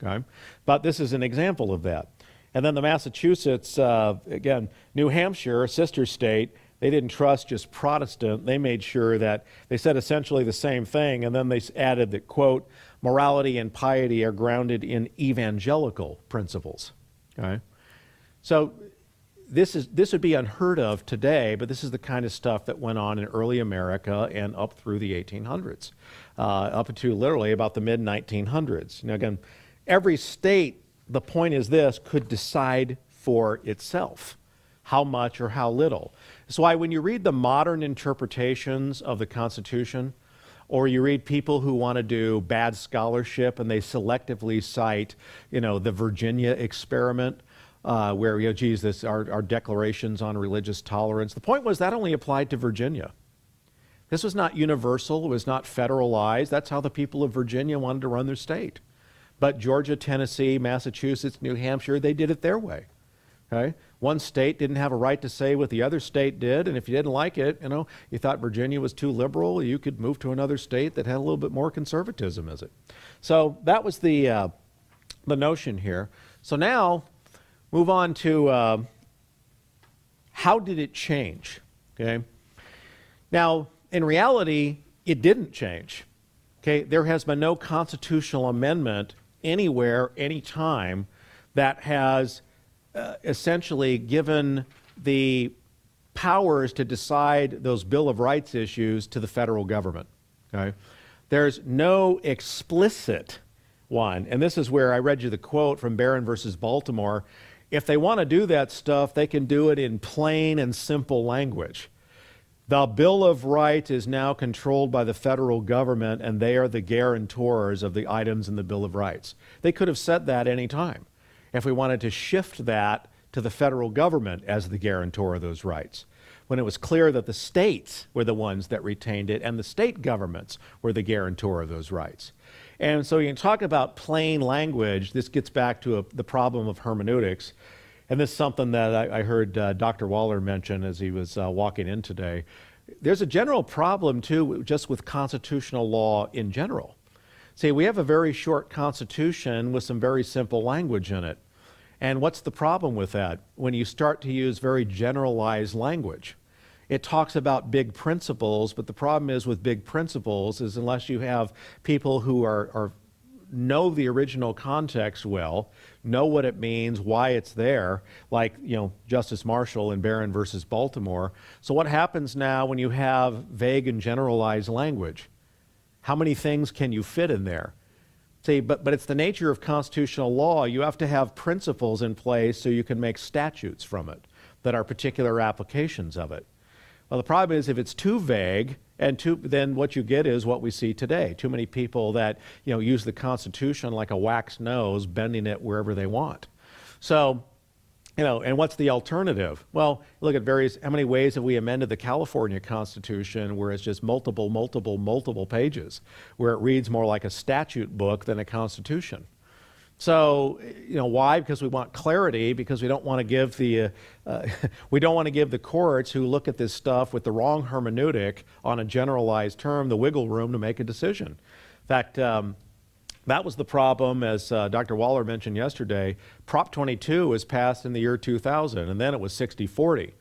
Okay? But this is an example of that. And then the Massachusetts, again, New Hampshire, a sister state, they didn't trust just Protestant. They made sure that they said essentially the same thing, and then they added that, quote, morality and piety are grounded in evangelical principles. Okay? So this would be unheard of today, but this is the kind of stuff that went on in early America and up through the 1800s, up to literally about the mid-1900s. Now, again, every state, the point is this, could decide for itself how much or how little. That's why when you read the modern interpretations of the Constitution, Or you read people who want to do bad scholarship and they selectively cite, the Virginia experiment, where, geez, our declarations on religious tolerance. The point was that only applied to Virginia. This was not universal. It was not federalized. That's how the people of Virginia wanted to run their state. But Georgia, Tennessee, Massachusetts, New Hampshire, they did it their way. Okay? One state didn't have a right to say what the other state did, and if you didn't like it, you thought Virginia was too liberal, you could move to another state that had a little bit more conservatism as it. So that was the notion here. So now, move on to how did it change? Okay? Now, in reality, it didn't change. Okay? There has been no constitutional amendment anywhere, anytime, that has essentially given the powers to decide those Bill of Rights issues to the federal government. Okay? There's no explicit one, and this is where I read you the quote from Barron versus Baltimore. If they want to do that stuff, they can do it in plain and simple language. The Bill of Rights is now controlled by the federal government, and they are the guarantors of the items in the Bill of Rights. They could have said that any time if we wanted to shift that to the federal government as the guarantor of those rights, when it was clear that the states were the ones that retained it and the state governments were the guarantor of those rights. And so you can talk about plain language. This gets back to the problem of hermeneutics. And this is something that I heard Dr. Waller mention as he was walking in today. There's a general problem, too, just with constitutional law in general. See, we have a very short Constitution with some very simple language in it. And what's the problem with that? When you start to use very generalized language, it talks about big principles, but the problem is with big principles is unless you have people who know the original context well, know what it means, why it's there, like, Justice Marshall in Barron versus Baltimore. So what happens now when you have vague and generalized language? How many things can you fit in there? See, but it's the nature of constitutional law. You have to have principles in place so you can make statutes from it that are particular applications of it. Well, the problem is if it's too vague, then what you get is what we see today. Too many people that use the Constitution like a wax nose, bending it wherever they want. So, and what's the alternative? Well, look at how many ways have we amended the California Constitution where it's just multiple pages, where it reads more like a statute book than a constitution. So, why? Because we want clarity, because we don't want to give the courts who look at this stuff with the wrong hermeneutic on a generalized term the wiggle room to make a decision. In fact, that was the problem, as Dr. Waller mentioned yesterday. Prop 22 was passed in the year 2000, and then it was 60-40.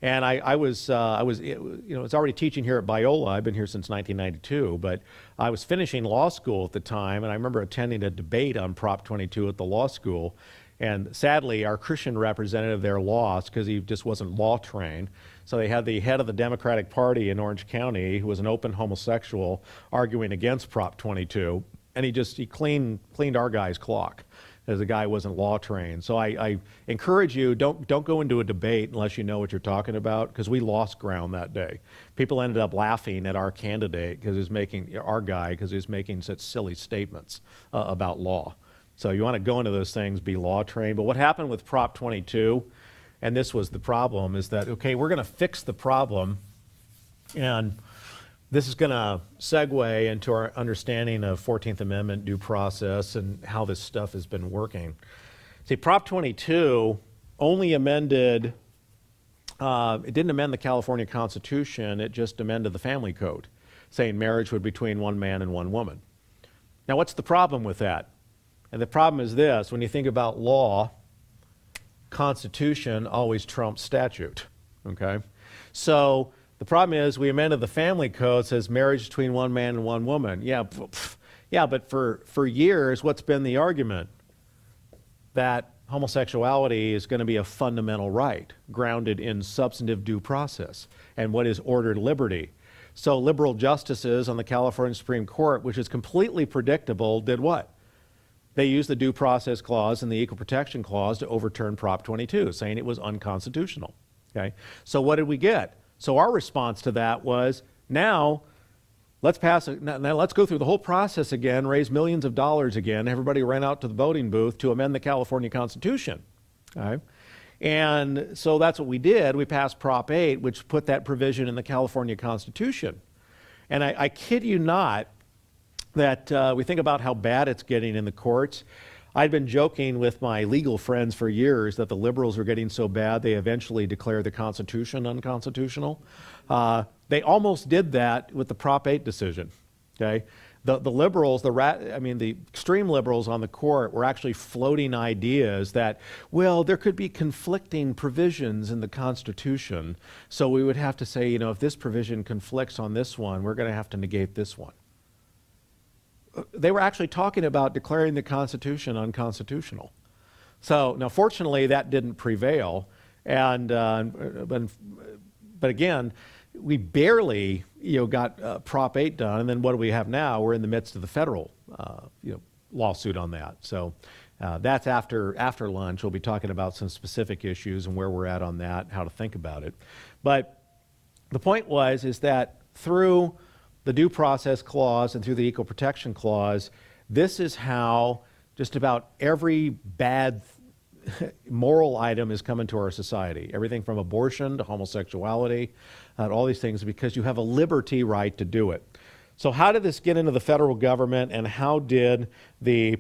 And I was already teaching here at Biola. I've been here since 1992, but I was finishing law school at the time, and I remember attending a debate on Prop 22 at the law school. And sadly, our Christian representative there lost because he just wasn't law trained. So they had the head of the Democratic Party in Orange County, who was an open homosexual, arguing against Prop 22, and he cleaned our guy's clock, as the guy wasn't law trained. So I encourage you, don't go into a debate unless you know what you're talking about, because we lost ground that day. People ended up laughing at our candidate because he was making such silly statements about law. So you want to go into those things, be law trained. But what happened with Prop 22, and this was the problem, is that, okay, we're going to fix the problem, and this is going to segue into our understanding of 14th Amendment due process and how this stuff has been working. See, Prop 22 only amended, it didn't amend the California Constitution, it just amended the Family Code, saying marriage would be between one man and one woman. Now, what's the problem with that? And the problem is this: when you think about law, Constitution always trumps statute, okay? So the problem is we amended the Family Code, says marriage between one man and one woman. Yeah, but for years, what's been the argument? That homosexuality is going to be a fundamental right, grounded in substantive due process, and what is ordered liberty. So liberal justices on the California Supreme Court, which is completely predictable, did what? They used the Due Process Clause and the Equal Protection Clause to overturn Prop 22, saying it was unconstitutional. Okay? So what did we get? So our response to that was, now Let's pass it. Now let's go through the whole process again, raise millions of dollars again. Everybody ran out to the voting booth to amend the California Constitution. Okay? And so that's what we did. We passed Prop 8, which put that provision in the California Constitution. And I kid you not that we think about how bad it's getting in the courts. I'd been joking with my legal friends for years that the liberals were getting so bad they eventually declared the Constitution unconstitutional. They almost did that with the Prop 8 decision. Okay, the liberals, the extreme liberals on the court were actually floating ideas that, well, there could be conflicting provisions in the Constitution, so we would have to say, if this provision conflicts on this one, we're going to have to negate this one. They were actually talking about declaring the Constitution unconstitutional. So now, fortunately, that didn't prevail, but again, we barely, got Prop 8 done, and then what do we have now? We're in the midst of the federal, lawsuit on that. So that's after lunch. We'll be talking about some specific issues and where we're at on that, how to think about it. But the point is that through the Due Process Clause and through the Equal Protection Clause, this is how just about every bad moral item is coming to our society. Everything from abortion to homosexuality, all these things, because you have a liberty right to do it. So how did this get into the federal government, and how did the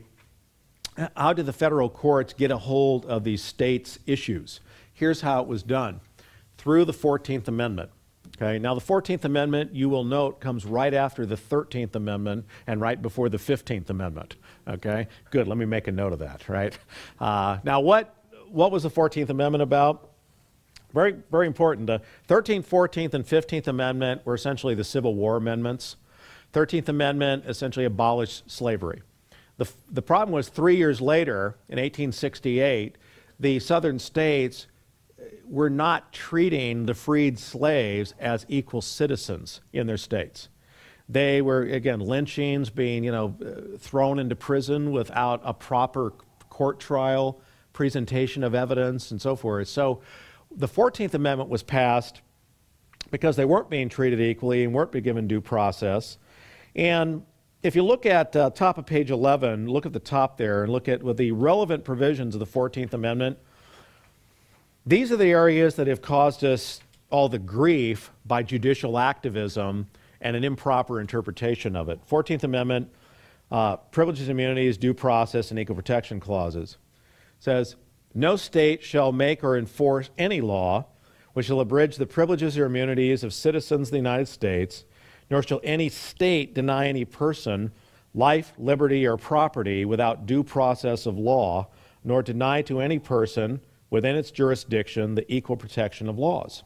federal courts get a hold of these states' issues? Here's how it was done. Through the 14th Amendment. Okay, now the 14th Amendment, you will note, comes right after the 13th Amendment and right before the 15th Amendment. Okay, good, let me make a note of that, right? Now what was the 14th Amendment about? Very, very important. The 13th, 14th, and 15th Amendment were essentially the Civil War amendments. 13th Amendment essentially abolished slavery. The problem was 3 years later, in 1868, the southern states were not treating the freed slaves as equal citizens in their states. They were, again, lynchings, being, thrown into prison without a proper court trial, presentation of evidence, and so forth. So the 14th Amendment was passed because they weren't being treated equally and weren't being given due process. And if you look at top of page 11, look at the top there and look at the relevant provisions of the 14th Amendment. These are the areas that have caused us all the grief by judicial activism and an improper interpretation of it. 14th Amendment, privileges and immunities, due process, and equal protection clauses. It says, no state shall make or enforce any law which shall abridge the privileges or immunities of citizens of the United States, nor shall any state deny any person life, liberty, or property without due process of law, nor deny to any person within its jurisdiction the equal protection of laws.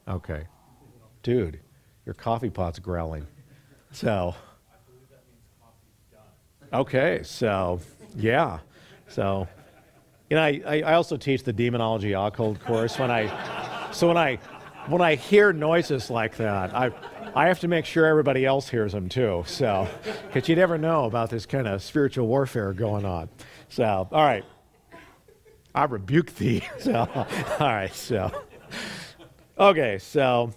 Okay. Dude, your coffee pot's growling. So, okay, so, yeah. So, I also teach the demonology occult course. When I hear noises like that, I have to make sure everybody else hears them too. So, because you never know about this kind of spiritual warfare going on. So, all right. I rebuke thee. So, all right. So, okay. So,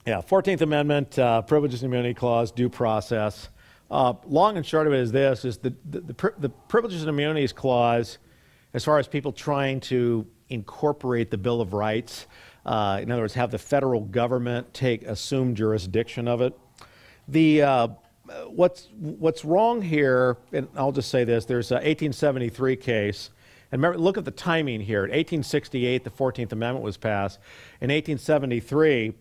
yeah. 14th Amendment, Privileges and Immunity Clause, due process. Long and short of it is this: the Privileges and Immunities Clause, as far as people trying to incorporate the Bill of Rights. In other words, have the federal government assume jurisdiction of it. What's wrong here, and I'll just say this: there's an 1873 case, and remember, look at the timing here. In 1868, the 14th Amendment was passed. In 1873,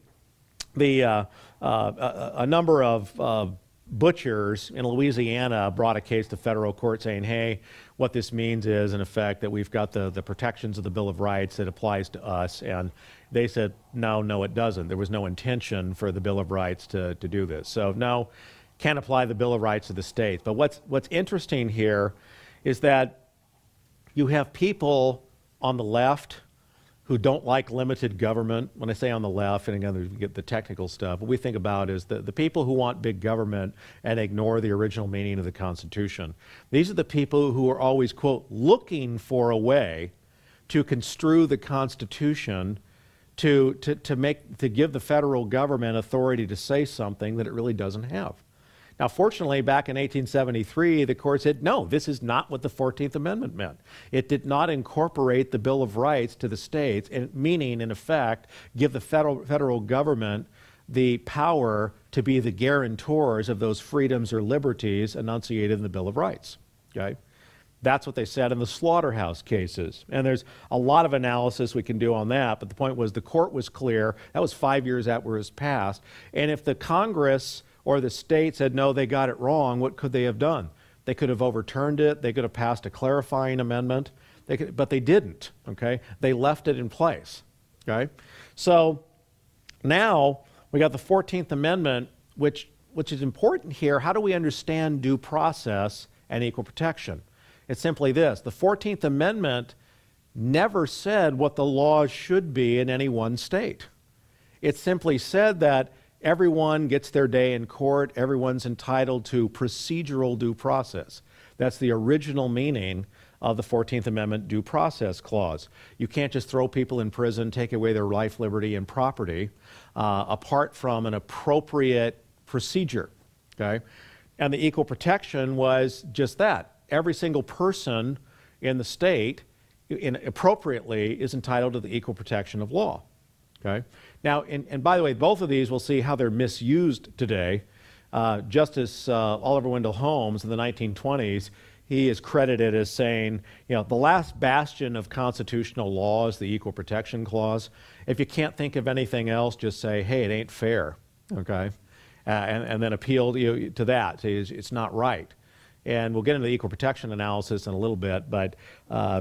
a number of butchers in Louisiana brought a case to federal court saying, hey, what this means is, in effect, that we've got the protections of the Bill of Rights that applies to us. And they said, no, it doesn't. There was no intention for the Bill of Rights to do this. So, no, can't apply the Bill of Rights to the states. But what's interesting here is that you have people on the left who don't like limited government. When I say on the left, and again, we get the technical stuff, what we think about is the people who want big government and ignore the original meaning of the Constitution. These are the people who are always, quote, looking for a way to construe the Constitution to give the federal government authority to say something that it really doesn't have. Now, fortunately, back in 1873, the court said, no, this is not what the 14th Amendment meant. It did not incorporate the Bill of Rights to the states, meaning, in effect, give the federal government the power to be the guarantors of those freedoms or liberties enunciated in the Bill of Rights. Okay? That's what they said in the slaughterhouse cases. And there's a lot of analysis we can do on that, but the point was the court was clear. That was 5 years after it was passed. And if the Congress or the state said, no, they got it wrong, what could they have done? They could have overturned it. They could have passed a clarifying amendment. But they didn't, okay? They left it in place, okay? So now we got the 14th Amendment, which is important here. How do we understand due process and equal protection? It's simply this. The 14th Amendment never said what the laws should be in any one state. It simply said that everyone gets their day in court. Everyone's entitled to procedural due process. That's the original meaning of the 14th Amendment due process clause. You can't just throw people in prison, take away their life, liberty, and property apart from an appropriate procedure, okay? And the equal protection was just that. Every single person in the state appropriately is entitled to the equal protection of law, okay? Now, and by the way, both of these, we'll see how they're misused today. Justice Oliver Wendell Holmes in the 1920s, he is credited as saying, the last bastion of constitutional law is the Equal Protection Clause. If you can't think of anything else, just say, hey, it ain't fair, okay? And then appeal to that. Say, it's not right. And we'll get into the equal protection analysis in a little bit, but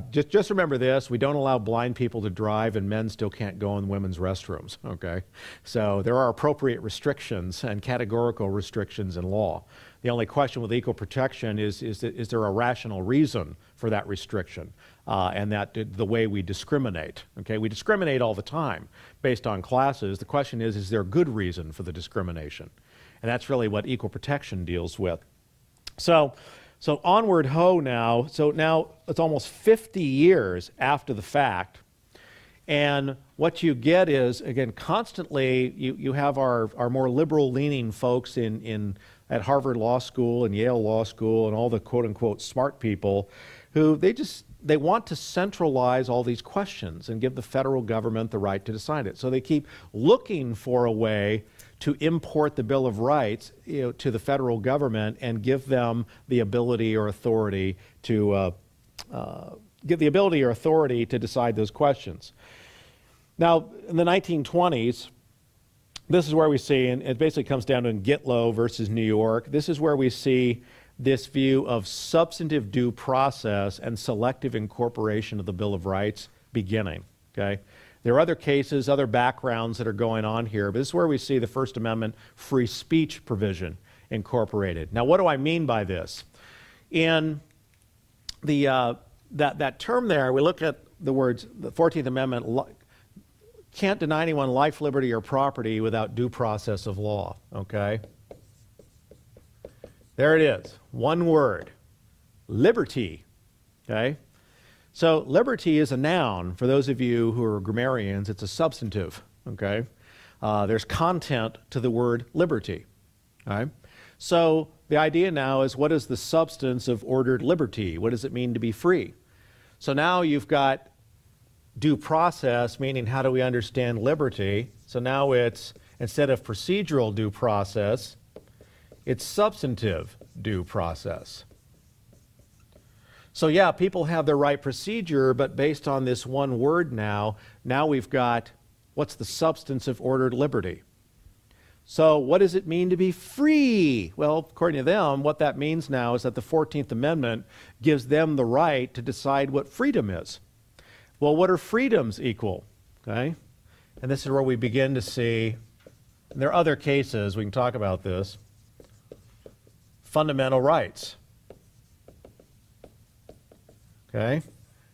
just remember this: we don't allow blind people to drive, and men still can't go in women's restrooms, okay? So there are appropriate restrictions and categorical restrictions in law. The only question with equal protection is there a rational reason for that restriction and that the way we discriminate, okay? We discriminate all the time based on classes. The question is there a good reason for the discrimination? And that's really what equal protection deals with. So onward ho now. So now it's almost 50 years after the fact. And what you get is, again, constantly you have our more liberal-leaning folks at Harvard Law School and Yale Law School and all the quote-unquote smart people who they want to centralize all these questions and give the federal government the right to decide it. So they keep looking for a way to import the Bill of Rights to the federal government and give them the ability or authority to decide those questions. Now, in the 1920s, this is where we see, and it basically comes down to Gitlow versus New York, this is where we see this view of substantive due process and selective incorporation of the Bill of Rights beginning, okay? There are other cases, other backgrounds that are going on here, but this is where we see the First Amendment free speech provision incorporated. Now, what do I mean by this? In that term there, we look at the words, the 14th Amendment can't deny anyone life, liberty, or property without due process of law, okay? There it is, one word, liberty, okay? So liberty is a noun. For those of you who are grammarians, it's a substantive, okay? There's content to the word liberty, all right? So the idea now is, what is the substance of ordered liberty? What does it mean to be free? So now you've got due process, meaning how do we understand liberty? So now it's, instead of procedural due process, it's substantive due process. So yeah, people have their right procedure, but based on this one word now we've got, what's the substance of ordered liberty? So what does it mean to be free? Well, according to them, what that means now is that the 14th Amendment gives them the right to decide what freedom is. Well, what are freedoms equal? Okay? And this is where we begin to see, and there are other cases, we can talk about this, fundamental rights. Okay?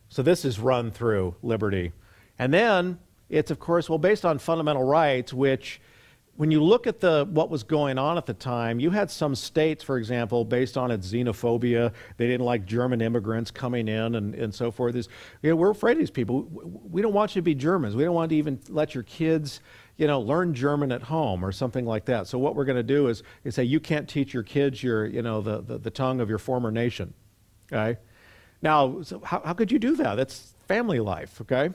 So this is run through liberty. And then it's, of course, well, based on fundamental rights, which when you look at what was going on at the time, you had some states, for example, based on its xenophobia, they didn't like German immigrants coming in and so forth. We're afraid of these people. We don't want you to be Germans. We don't want to even let your kids, learn German at home or something like that. So what we're going to do is say you can't teach your kids the tongue of your former nation. Okay. Now, so how could you do that? That's family life. Okay.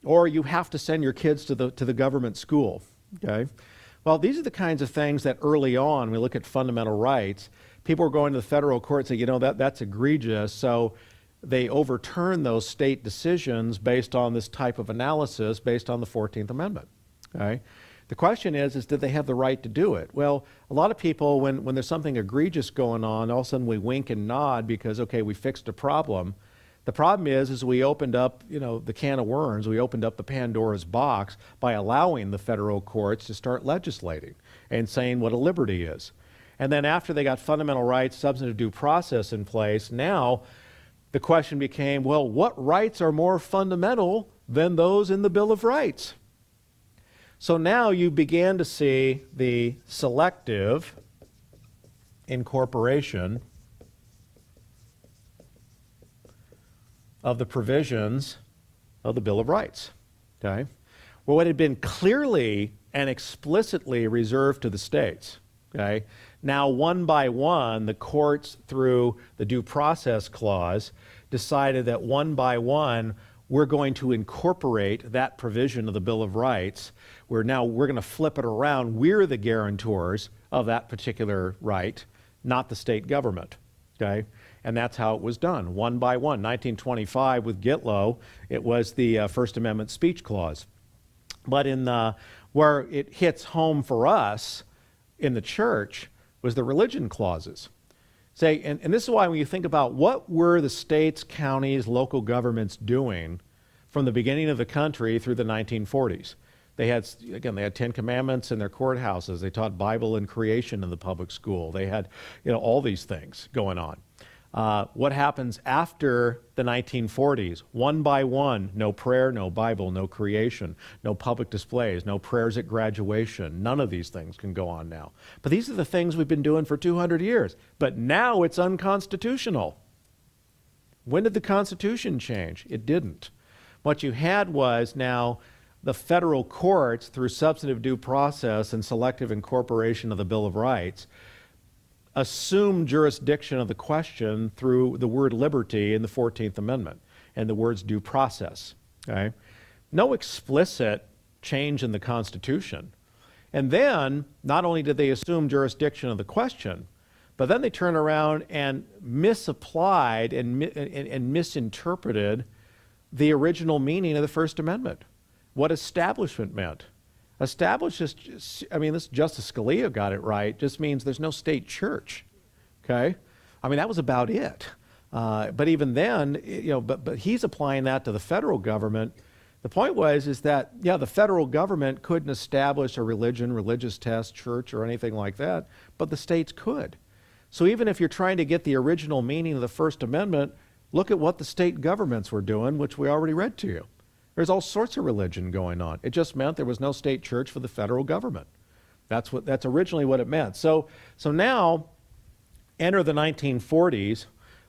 Or you have to send your kids to the government school. Okay. Well, these are the kinds of things that early on, we look at fundamental rights, people are going to the federal court and say, that's egregious. So they overturn those state decisions based on this type of analysis, based on the 14th Amendment. Okay. The question is did they have the right to do it? Well, a lot of people, when there's something egregious going on, all of a sudden we wink and nod because, okay, we fixed a problem. The problem is we opened up, the can of worms. We opened up the Pandora's box by allowing the federal courts to start legislating and saying what a liberty is. And then after they got fundamental rights, substantive due process in place, now the question became, well, what rights are more fundamental than those in the Bill of Rights? So now you began to see the selective incorporation of the provisions of the Bill of Rights. Okay? Well, what had been clearly and explicitly reserved to the states, okay, now one by one, the courts, through the Due Process Clause, decided that one by one, we're going to incorporate that provision of the Bill of Rights. We're going to flip it around. We're the guarantors of that particular right, not the state government. Okay? And that's how it was done, one by one. 1925 with Gitlow, it was the First Amendment speech clause. But where it hits home for us in the church was the religion clauses. And this is why when you think about what were the states, counties, local governments doing from the beginning of the country through the 1940s. They had 10 Commandments in their courthouses. They taught Bible and creation in the public school. They had all these things going on. What happens after the 1940s? One by one, no prayer, no Bible, no creation, no public displays, no prayers at graduation. None of these things can go on now. But these are the things we've been doing for 200 years. But now it's unconstitutional. When did the Constitution change? It didn't. What you had was now the federal courts, through substantive due process and selective incorporation of the Bill of Rights, assume jurisdiction of the question through the word liberty in the 14th Amendment and the words due process. Okay? No explicit change in the Constitution. And then, not only did they assume jurisdiction of the question, but then they turn around and misapplied and misinterpreted the original meaning of the First Amendment, what establishment meant. Established, this Justice Scalia got it right, just means there's no state church, okay? That was about it. But even then, but he's applying that to the federal government. The point is that, the federal government couldn't establish a religion, religious test, church, or anything like that, but the states could. So even if you're trying to get the original meaning of the First Amendment, look at what the state governments were doing, which we already read to you. There's all sorts of religion going on. It just meant there was no state church for the federal government. That's originally what it meant. So now, enter the 1940s,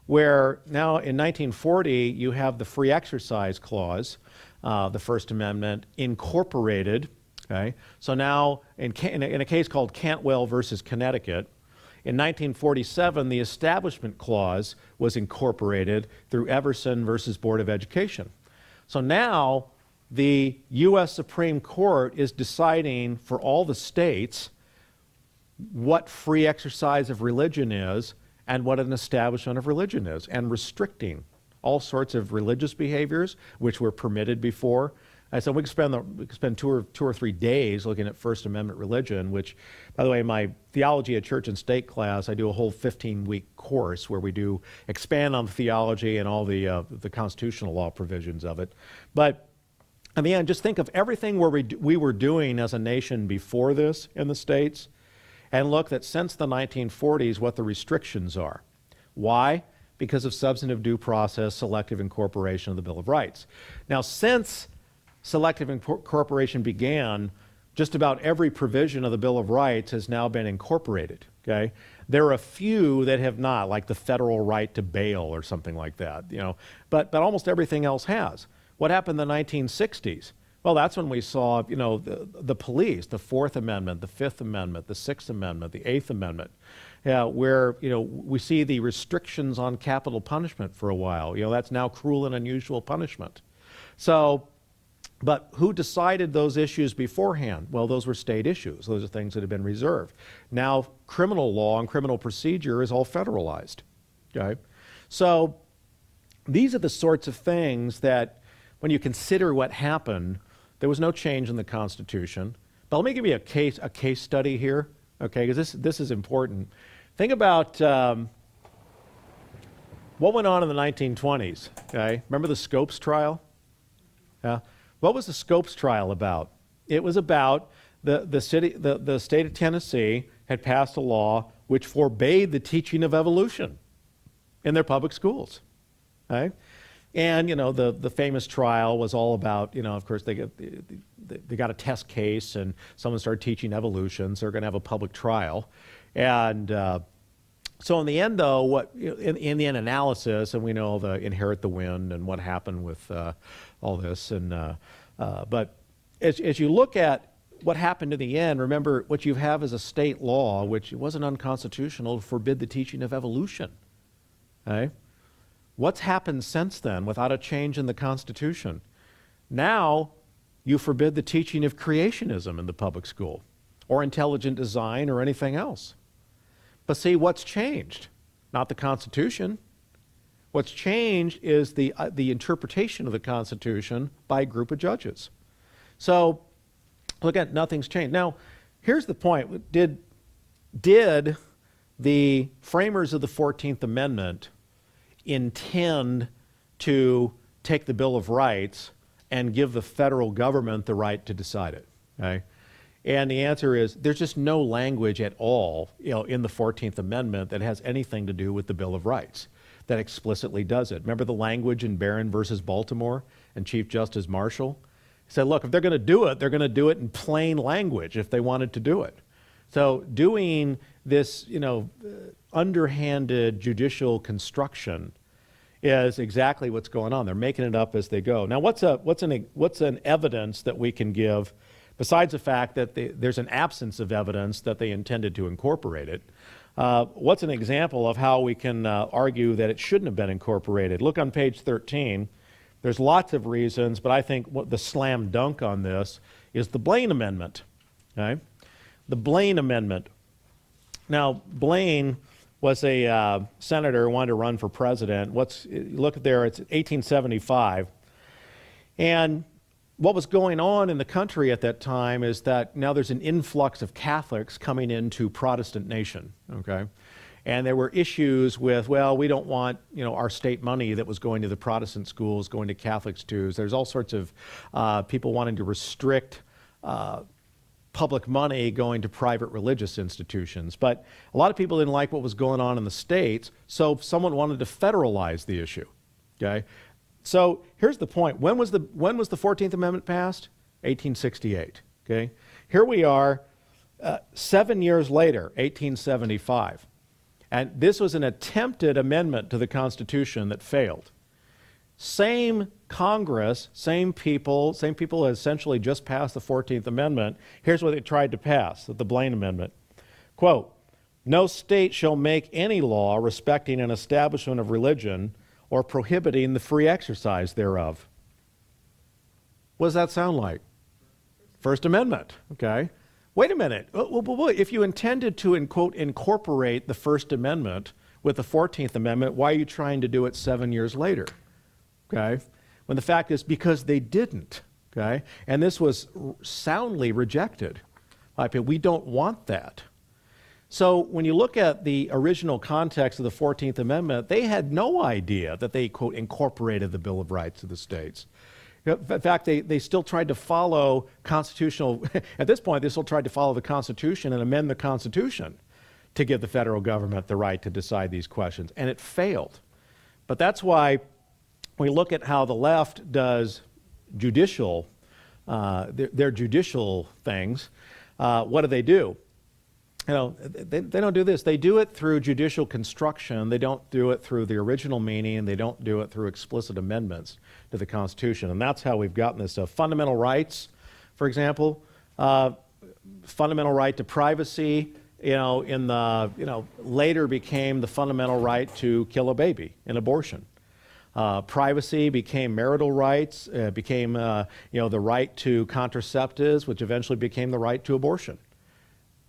where now in 1940 you have the Free Exercise Clause, the First Amendment, incorporated. Okay, so now in a case called Cantwell versus Connecticut, in 1947 the Establishment Clause was incorporated through Everson versus Board of Education. So now the U.S. Supreme Court is deciding for all the states what free exercise of religion is and what an establishment of religion is, and restricting all sorts of religious behaviors which were permitted before. So we could spend two or three days looking at First Amendment religion, which, by the way, in my theology of church and state class, I do a whole 15-week course where we do expand on theology and all the constitutional law provisions of it. But in the end, just think of everything where we were doing as a nation before this in the states, and look that since the 1940s what the restrictions are. Why? Because of substantive due process, selective incorporation of the Bill of Rights. Now, since selective incorporation began, just about every provision of the Bill of Rights has now been incorporated, okay? There are a few that have not, like the federal right to bail or something like that, but almost everything else has. What happened in the 1960s? Well, that's when we saw, the police, the Fourth Amendment, the Fifth Amendment, the Sixth Amendment, the Eighth Amendment, where, we see the restrictions on capital punishment for a while. That's now cruel and unusual punishment. So, but who decided those issues beforehand? Well, those were state issues. Those are things that have been reserved. Now, criminal law and criminal procedure is all federalized, okay? So these are the sorts of things that, when you consider what happened, there was no change in the Constitution. But let me give you a case study here, okay, because this is important. Think about what went on in the 1920s, okay? Remember the Scopes trial? Yeah. What was the Scopes trial about? It was about the state of Tennessee had passed a law which forbade the teaching of evolution in their public schools, okay? And, the famous trial was all about, of course, they got a test case and someone started teaching evolution, so they're going to have a public trial. And so in the end, though, in the end analysis, and we know the inherit the wind and what happened with all this, but as you look at what happened in the end, remember what you have is a state law, which wasn't unconstitutional, to forbid the teaching of evolution, okay? What's happened since then without a change in the Constitution? Now, you forbid the teaching of creationism in the public school, or intelligent design, or anything else. But see, what's changed? Not the Constitution. What's changed is the interpretation of the Constitution by a group of judges. So, look at, nothing's changed. Now, here's the point. Did the framers of the 14th Amendment intend to take the Bill of Rights and give the federal government the right to decide it, okay? And the answer is there's just no language at all, in the 14th Amendment that has anything to do with the Bill of Rights that explicitly does it. Remember the language in Barron versus Baltimore and Chief Justice Marshall? He said, look, if they're going to do it, they're going to do it in plain language if they wanted to do it. So doing this, underhanded judicial construction is exactly what's going on. They're making it up as they go. Now, what's an evidence that we can give, besides the fact that there's an absence of evidence that they intended to incorporate it? What's an example of how we can argue that it shouldn't have been incorporated? Look on page 13. There's lots of reasons, but I think the slam dunk on this is the Blaine Amendment, okay? The Blaine Amendment. Now, Blaine was a senator who wanted to run for president. Look there, it's 1875. And what was going on in the country at that time is that now there's an influx of Catholics coming into Protestant nation, okay? And there were issues with, well, we don't want, our state money that was going to the Protestant schools going to Catholic schools. There's all sorts of people wanting to restrict public money going to private religious institutions. But a lot of people didn't like what was going on in the states, so someone wanted to federalize the issue, okay? So here's the point. When was the 14th Amendment passed? 1868, okay? Here we are 7 years later, 1875. And this was an attempted amendment to the Constitution that failed. Same Congress, same people essentially just passed the 14th Amendment. Here's what they tried to pass, the Blaine Amendment. Quote, no state shall make any law respecting an establishment of religion or prohibiting the free exercise thereof. What does that sound like? First Amendment, okay? Wait a minute. If you intended to, quote, incorporate the First Amendment with the 14th Amendment, why are you trying to do it 7 years later? Okay? When the fact is because they didn't. Okay? And this was soundly rejected. We don't want that. So when you look at the original context of the 14th Amendment, they had no idea that they, quote, incorporated the Bill of Rights of the states. In fact, they still tried to follow constitutional, at this point, they still tried to follow the Constitution and amend the Constitution to give the federal government the right to decide these questions, and it failed. But that's why we look at how the left does judicial their judicial things, what do? They don't do this. They do it through judicial construction. They don't do it through the original meaning. They don't do it through explicit amendments to the Constitution. And that's how we've gotten this stuff. Fundamental rights, for example, fundamental right to privacy, later became the fundamental right to kill a baby in abortion. Privacy became marital rights, became the right to contraceptives, which eventually became the right to abortion.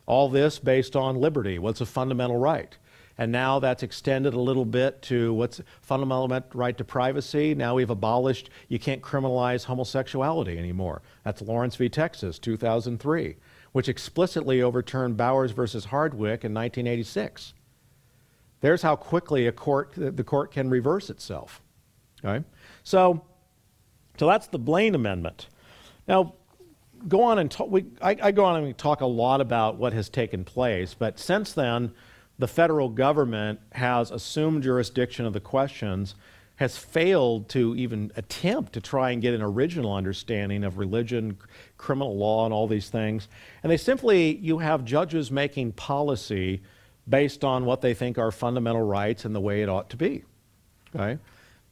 All this based on liberty. What's a fundamental right? And now that's extended a little bit to what's fundamental right to privacy. Now we've abolished, you can't criminalize homosexuality anymore. That's Lawrence v. Texas, 2003, which explicitly overturned Bowers versus Hardwick in 1986. There's how quickly the court can reverse itself. Okay? So that's the Blaine Amendment. Now, go on and talk. I go on and talk a lot about what has taken place, but since then, the federal government has assumed jurisdiction of the questions, has failed to even attempt to try and get an original understanding of religion, criminal law, and all these things. And you have judges making policy based on what they think are fundamental rights and the way it ought to be. Okay?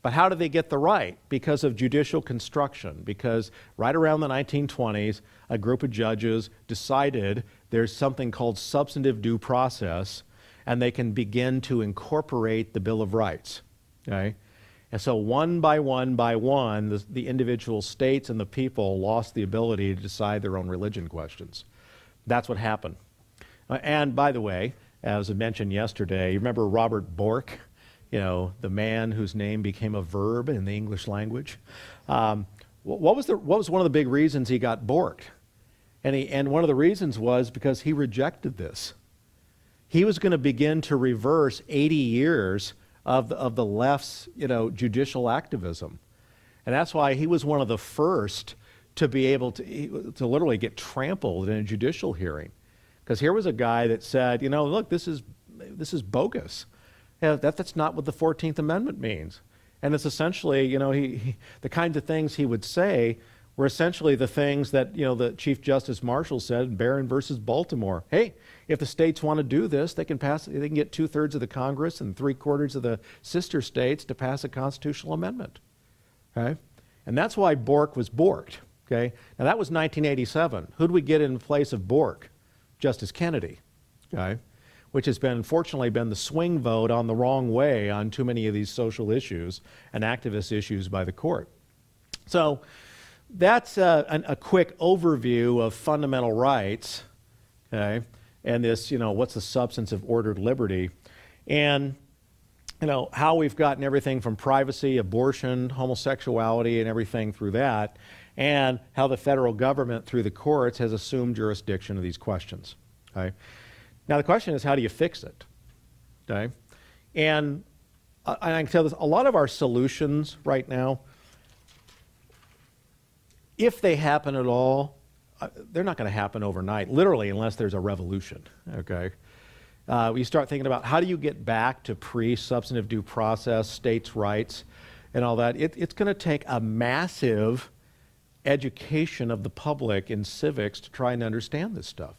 But how do they get the right? Because of judicial construction. Because right around the 1920s, a group of judges decided there's something called substantive due process, and they can begin to incorporate the Bill of Rights. Okay? And so one by one, the individual states and the people lost the ability to decide their own religion questions. That's what happened. And by the way, as I mentioned yesterday, you remember Robert Bork? The man whose name became a verb in the English language. What was one of the big reasons he got borked? And one of the reasons was because he rejected this. He was going to begin to reverse 80 years of the left's judicial activism, and that's why he was one of the first to be able to literally get trampled in a judicial hearing, because here was a guy that said, look, this is bogus. That's not what the 14th Amendment means. And it's essentially, the kinds of things he would say were essentially the things that, the Chief Justice Marshall said in Barron versus Baltimore. Hey, if the states want to do this, they can get 2/3 of the Congress and 3/4 of the sister states to pass a constitutional amendment. Okay? And that's why Bork was borked. Okay? Now that was 1987. Who'd we get in place of Bork? Justice Kennedy. Okay? Which has unfortunately been the swing vote on the wrong way on too many of these social issues and activist issues by the court. So that's a quick overview of fundamental rights, okay, and this, what's the substance of ordered liberty, and, how we've gotten everything from privacy, abortion, homosexuality, and everything through that, and how the federal government, through the courts, has assumed jurisdiction of these questions, okay? Now, the question is, how do you fix it? Okay? And I can tell this, a lot of our solutions right now, if they happen at all, they're not going to happen overnight, literally, unless there's a revolution. Okay? We start thinking about how do you get back to pre-substantive due process, states' rights, and all that. It's going to take a massive education of the public in civics to try and understand this stuff.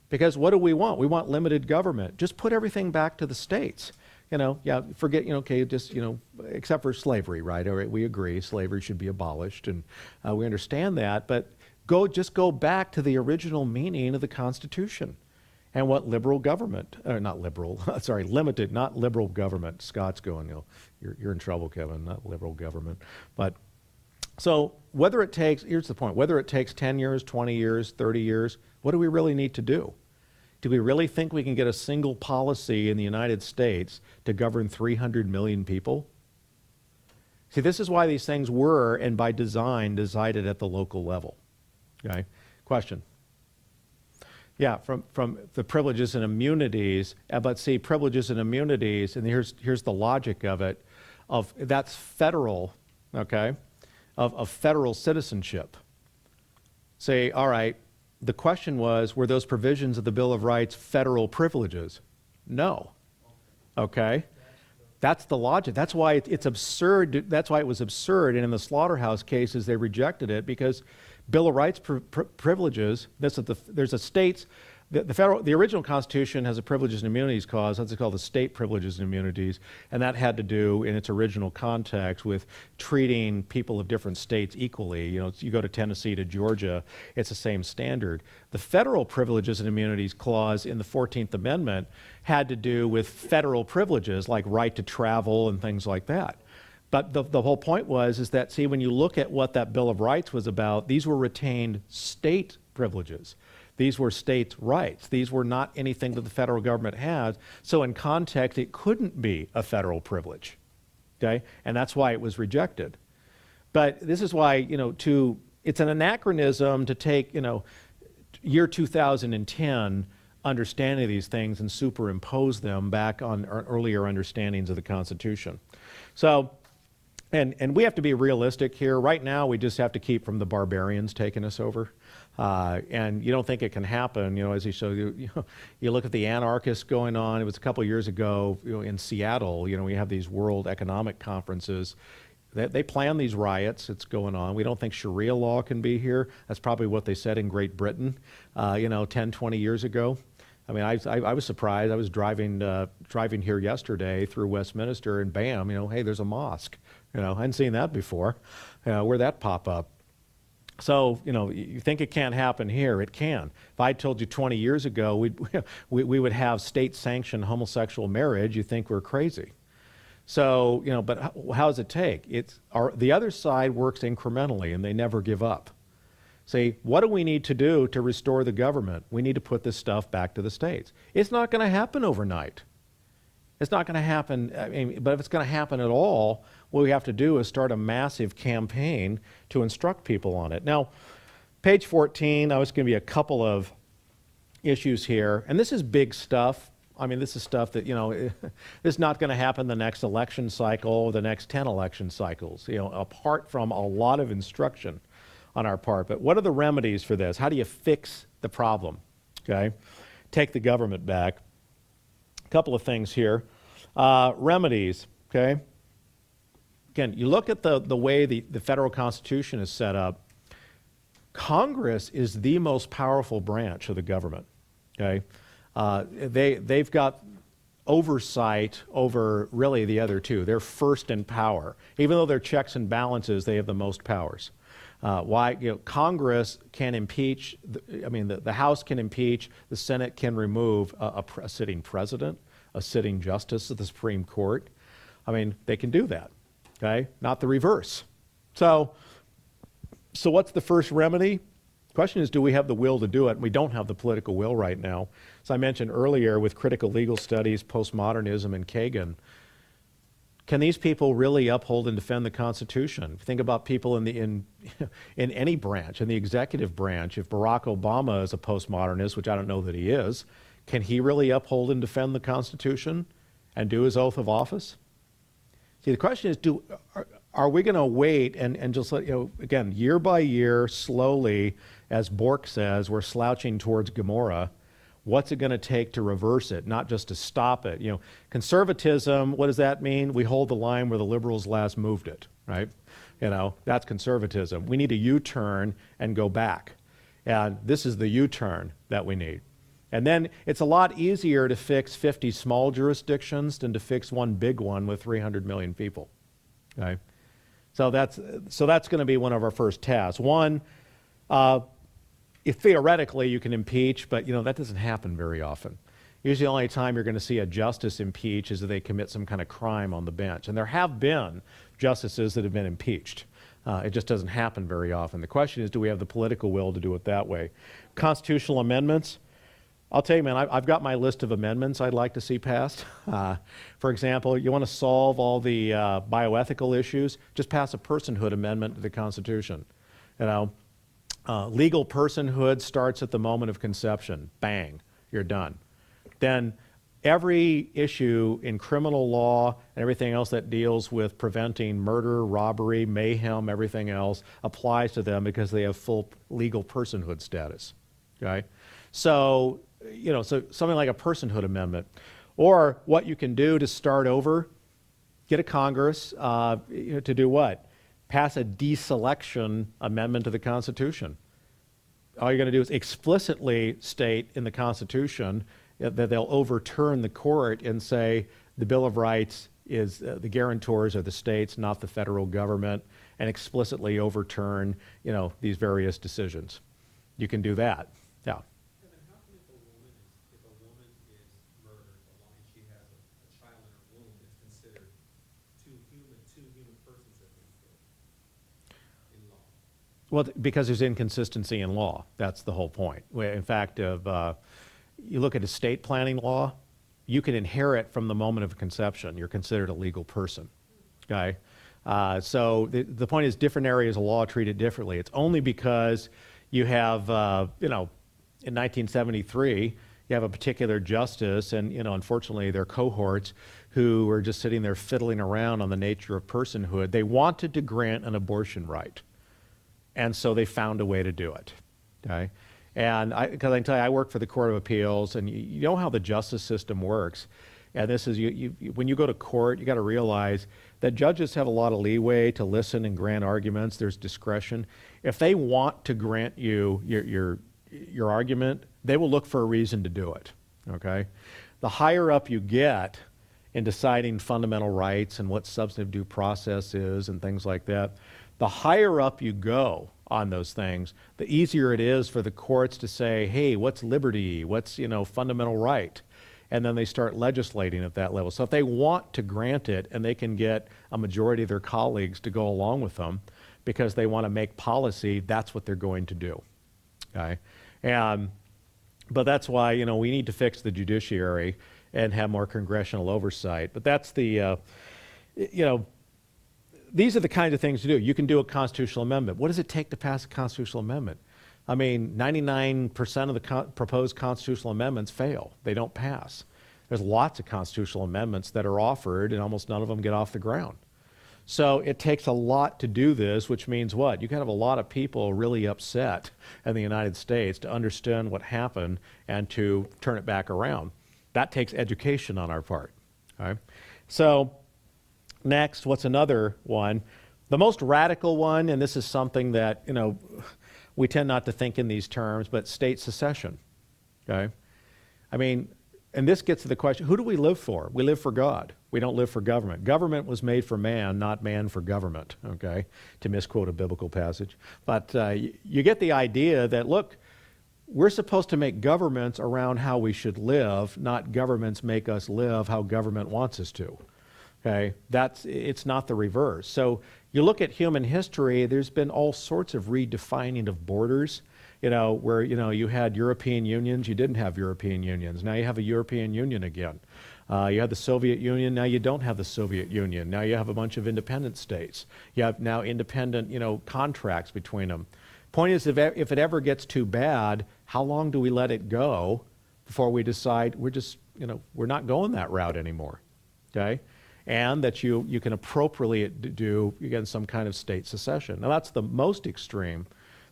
Because what do we want? We want limited government. Just put everything back to the states. Forget, except for slavery, right? All right, we agree slavery should be abolished, and we understand that, but just go back to the original meaning of the Constitution and what liberal government, or not liberal, sorry, limited, not liberal government. Scott's going, you're in trouble, Kevin, not liberal government. But so here's the point, whether it takes 10 years, 20 years, 30 years, what do we really need to do? Do we really think we can get a single policy in the United States to govern 300 million people? See, this is why these things were, and by design, decided at the local level. Okay? Question? Yeah, from the privileges and immunities, but see, privileges and immunities, and here's the logic of it, that's federal, okay, of federal citizenship. Say, all right, the question was, were those provisions of the Bill of Rights federal privileges? No. Okay? That's the logic. That's why it's absurd. That's why it was absurd. And in the slaughterhouse cases, they rejected it because Bill of Rights privileges. There's a states. The original Constitution has a privileges and immunities clause. That's called the state privileges and immunities, and that had to do, in its original context, with treating people of different states equally. You go to Tennessee to Georgia, it's the same standard. The federal privileges and immunities clause in the 14th Amendment had to do with federal privileges, like right to travel and things like that. But the whole point is that, see, when you look at what that Bill of Rights was about, these were retained state privileges. These were states' rights. These were not anything that the federal government has. So in context, it couldn't be a federal privilege, okay? And that's why it was rejected. But this is why, it's an anachronism to take, year 2010 understanding of these things and superimpose them back on our earlier understandings of the Constitution. So, and we have to be realistic here. Right now, we just have to keep from the barbarians taking us over. And you don't think it can happen, as you show you look at the anarchists going on. It was a couple years ago, in Seattle, we have these world economic conferences. They plan these riots. It's going on. We don't think Sharia law can be here. That's probably what they said in Great Britain, 10, 20 years ago. I mean, I was surprised. I was driving here yesterday through Westminster, and bam, hey, there's a mosque. I hadn't seen that before. Where'd that pop up? So, you think it can't happen here, it can. If I told you 20 years ago we would have state-sanctioned homosexual marriage, you think we're crazy. So, but how does it take? The other side works incrementally, and they never give up. See, what do we need to do to restore the government? We need to put this stuff back to the states. It's not going to happen overnight. It's not going to happen, but if it's going to happen at all, what we have to do is start a massive campaign to instruct people on it. Now, page 14, I was going to be a couple of issues here, and this is big stuff. I mean, this is stuff that, this is not going to happen the next election cycle or the next 10 election cycles, apart from a lot of instruction on our part. But what are the remedies for this? How do you fix the problem? Okay, take the government back. A couple of things here. Remedies, okay? Again, you look at the way the federal Constitution is set up. Congress is the most powerful branch of the government, okay? They've got oversight over really the other two. They're first in power. Even though they're checks and balances, they have the most powers. Why? Congress can impeach, the House can impeach, the Senate can remove a sitting president, a sitting justice of the Supreme Court. They can do that, okay? Not the reverse. So what's the first remedy? The question is, do we have the will to do it? We don't have the political will right now. As I mentioned earlier, with critical legal studies, postmodernism, and Kagan, can these people really uphold and defend the Constitution? Think about people in any branch, in the executive branch. If Barack Obama is a postmodernist, which I don't know that he is, can he really uphold and defend the Constitution and do his oath of office? See, the question is, are we going to wait and just let, again, year by year, slowly, as Bork says, we're slouching towards Gomorrah. What's it going to take to reverse it, not just to stop it? Conservatism, what does that mean? We hold the line where the liberals last moved it, right? That's conservatism. We need a U-turn and go back. And this is the U-turn that we need. And then it's a lot easier to fix 50 small jurisdictions than to fix one big one with 300 million people, okay? So that's going to be one of our first tasks. One, if theoretically you can impeach, but that doesn't happen very often. Usually the only time you're going to see a justice impeach is if they commit some kind of crime on the bench. And there have been justices that have been impeached. It just doesn't happen very often. The question is, do we have the political will to do it that way? Constitutional amendments. I'll tell you, man, I've got my list of amendments I'd like to see passed. For example, you want to solve all the bioethical issues, just pass a personhood amendment to the Constitution. Legal personhood starts at the moment of conception. Bang, you're done. Then every issue in criminal law and everything else that deals with preventing murder, robbery, mayhem, everything else applies to them because they have full legal personhood status, okay? So, so something like a personhood amendment. Or what you can do to start over, get a Congress to do what? pass a deselection amendment to the Constitution. All you're going to do is explicitly state in the Constitution that they'll overturn the court and say the Bill of Rights is the guarantors are the states, not the federal government, and explicitly overturn, these various decisions. You can do that. Yeah.
Kevin, how come if a woman is murdered, as long as she has a child in her womb, it's considered two human persons have been killed in law?
Well, because there's inconsistency in law. That's the whole point. In fact, you look at estate planning law, you can inherit from the moment of conception. You're considered a legal person. Okay? So the point is different areas of law treat it differently. It's only because you have, in 1973, you have a particular justice and, unfortunately, their cohorts who were just sitting there fiddling around on the nature of personhood. They wanted to grant an abortion right. And so they found a way to do it. Okay? And because I can tell you, I work for the Court of Appeals, and you know how the justice system works. And this is, when you go to court, you got to realize that judges have a lot of leeway to listen and grant arguments. There's discretion. If they want to grant you your argument, they will look for a reason to do it. Okay? The higher up you get in deciding fundamental rights and what substantive due process is and things like that, the higher up you go on those things, the easier it is for the courts to say, hey, what's liberty? What's, fundamental right? And then they start legislating at that level. So if they want to grant it and they can get a majority of their colleagues to go along with them because they want to make policy, that's what they're going to do. Okay? But that's why, we need to fix the judiciary and have more congressional oversight. But that's the, these are the kinds of things to do. You can do a constitutional amendment. What does it take to pass a constitutional amendment? I mean, 99% of the proposed constitutional amendments fail. They don't pass. There's lots of constitutional amendments that are offered, and almost none of them get off the ground. So it takes a lot to do this, which means what? You can have a lot of people really upset in the United States to understand what happened and to turn it back around. That takes education on our part. All right? So next, what's another one? The most radical one, and this is something that, we tend not to think in these terms, but state secession. Okay? I mean, and this gets to the question, who do we live for? We live for God. We don't live for government. Government was made for man, not man for government, okay, to misquote a biblical passage. But you get the idea that, look, we're supposed to make governments around how we should live, not governments make us live how government wants us to. Okay, it's not the reverse. So you look at human history, there's been all sorts of redefining of borders, where, you had European unions, you didn't have European unions. Now you have a European Union again. You had the Soviet Union, now you don't have the Soviet Union. Now you have a bunch of independent states. You have now independent, contracts between them. Point is, if it ever gets too bad, how long do we let it go before we decide we're not going that route anymore, okay? And that you can appropriately do, again, some kind of state secession. Now, that's the most extreme.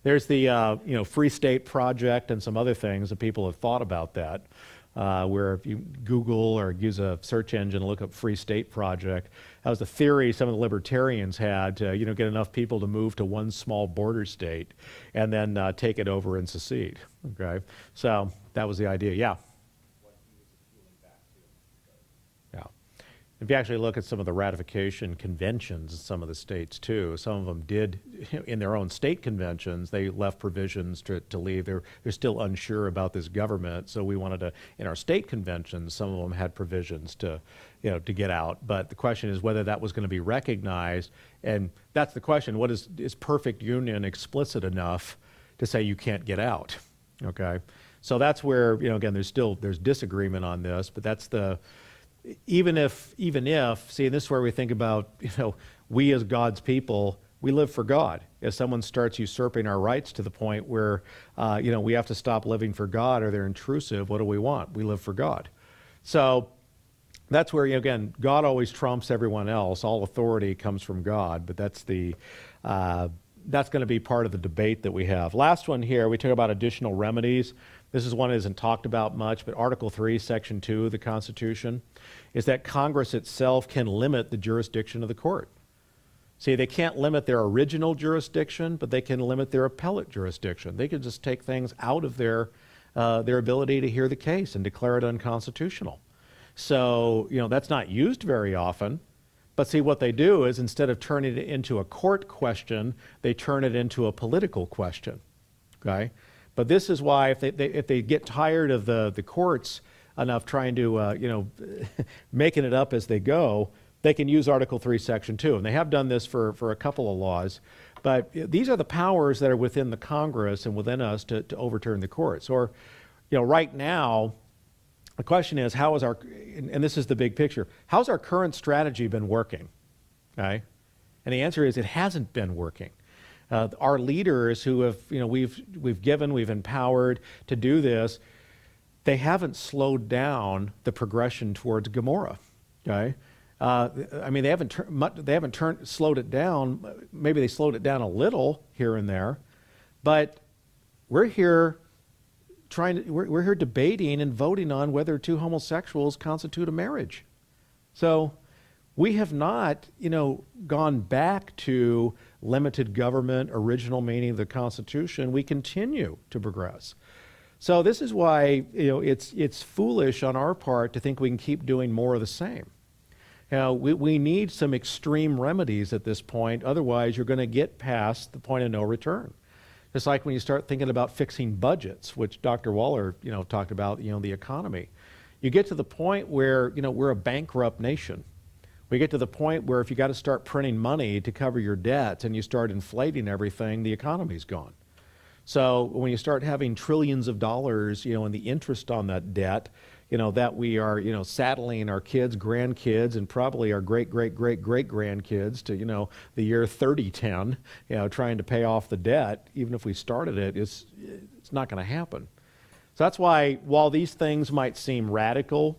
There's the Free State Project and some other things that people have thought about that, where if you Google or use a search engine and look up Free State Project, that was the theory some of the libertarians had to get enough people to move to one small border state and then take it over and secede. Okay, so that was the idea. Yeah. If you actually look at some of the ratification conventions in some of the states too, some of them did, in their own state conventions, they left provisions to leave. They're still unsure about this government, so we wanted to, in our state conventions, some of them had provisions to get out. But the question is whether that was going to be recognized, and that's the question, what is perfect union explicit enough to say you can't get out, okay? So that's where, again, there's disagreement on this, but that's even if, see, and this is where we think about, we as God's people, we live for God. If someone starts usurping our rights to the point where, we have to stop living for God or they're intrusive, what do we want? We live for God. So that's where, again, God always trumps everyone else. All authority comes from God, but that's going to be part of the debate that we have. Last one here, we talk about additional remedies. This is one that isn't talked about much, but Article 3, Section 2 of the Constitution is that Congress itself can limit the jurisdiction of the court. See, they can't limit their original jurisdiction, but they can limit their appellate jurisdiction. They can just take things out of their ability to hear the case and declare it unconstitutional. So, that's not used very often. But see, what they do is instead of turning it into a court question, they turn it into a political question. Okay? But this is why if they get tired of the courts enough trying to, making it up as they go, they can use Article 3, Section 2. And they have done this for a couple of laws. But these are the powers that are within the Congress and within us to overturn the courts. Or, right now, the question is, how is and this is the big picture, how's our current strategy been working? Okay? And the answer is it hasn't been working. Our leaders who have, we've empowered to do this, they haven't slowed down the progression towards Gomorrah. Okay? They haven't slowed it down. Maybe they slowed it down a little here and there, but we're here we're here debating and voting on whether two homosexuals constitute a marriage. So we have not, gone back to limited government, original meaning of the Constitution. We continue to progress. So this is why, it's foolish on our part to think we can keep doing more of the same. We need some extreme remedies at this point. Otherwise, you're going to get past the point of no return. Just like when you start thinking about fixing budgets, which Dr. Waller, talked about, the economy. You get to the point where, we're a bankrupt nation. We get to the point where if you got to start printing money to cover your debts and you start inflating everything, the economy's gone. So when you start having trillions of dollars, and the interest on that debt, that we are, saddling our kids, grandkids, and probably our great-great-great-great-grandkids to, the year 3010, trying to pay off the debt, even if we started it, it's not going to happen. So that's why, while these things might seem radical,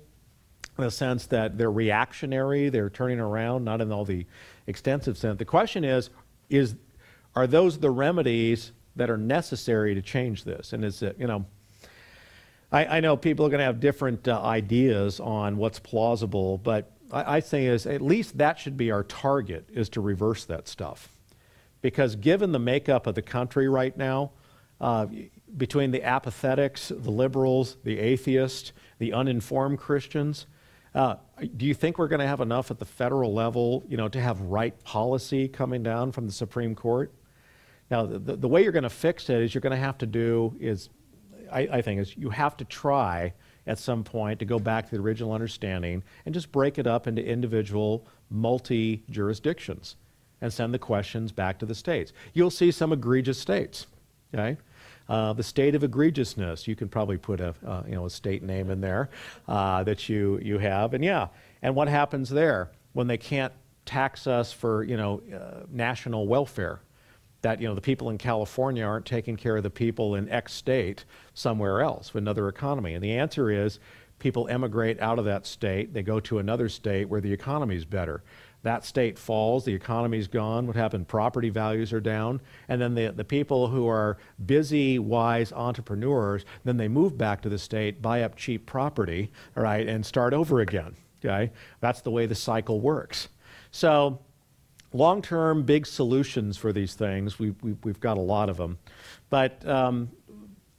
in the sense that they're reactionary, they're turning around, not in all the extensive sense, the question is are those the remedies that are necessary to change this? And is it, I know people are going to have different ideas on what's plausible, but I say is at least that should be our target, is to reverse that stuff. Because given the makeup of the country right now, between the apathetics, the liberals, the atheists, the uninformed Christians, do you think we're going to have enough at the federal level, to have right policy coming down from the Supreme Court? Now, the way you're going to fix it is you're going to have to do is, I think, is you have to try at some point to go back to the original understanding and just break it up into individual multi-jurisdictions and send the questions back to the states. You'll see some egregious states, okay? The state of egregiousness, you can probably put a state name in there that you have. And what happens there when they can't tax us for, national welfare? That, the people in California aren't taking care of the people in X state somewhere else with another economy. And the answer is people emigrate out of that state. They go to another state where the economy is better. That state falls, the economy's gone. What happened? Property values are down. And then the people who are busy, wise entrepreneurs, then they move back to the state, buy up cheap property, all right, and start over again, okay? That's the way the cycle works. So long-term big solutions for these things, we've got a lot of them. But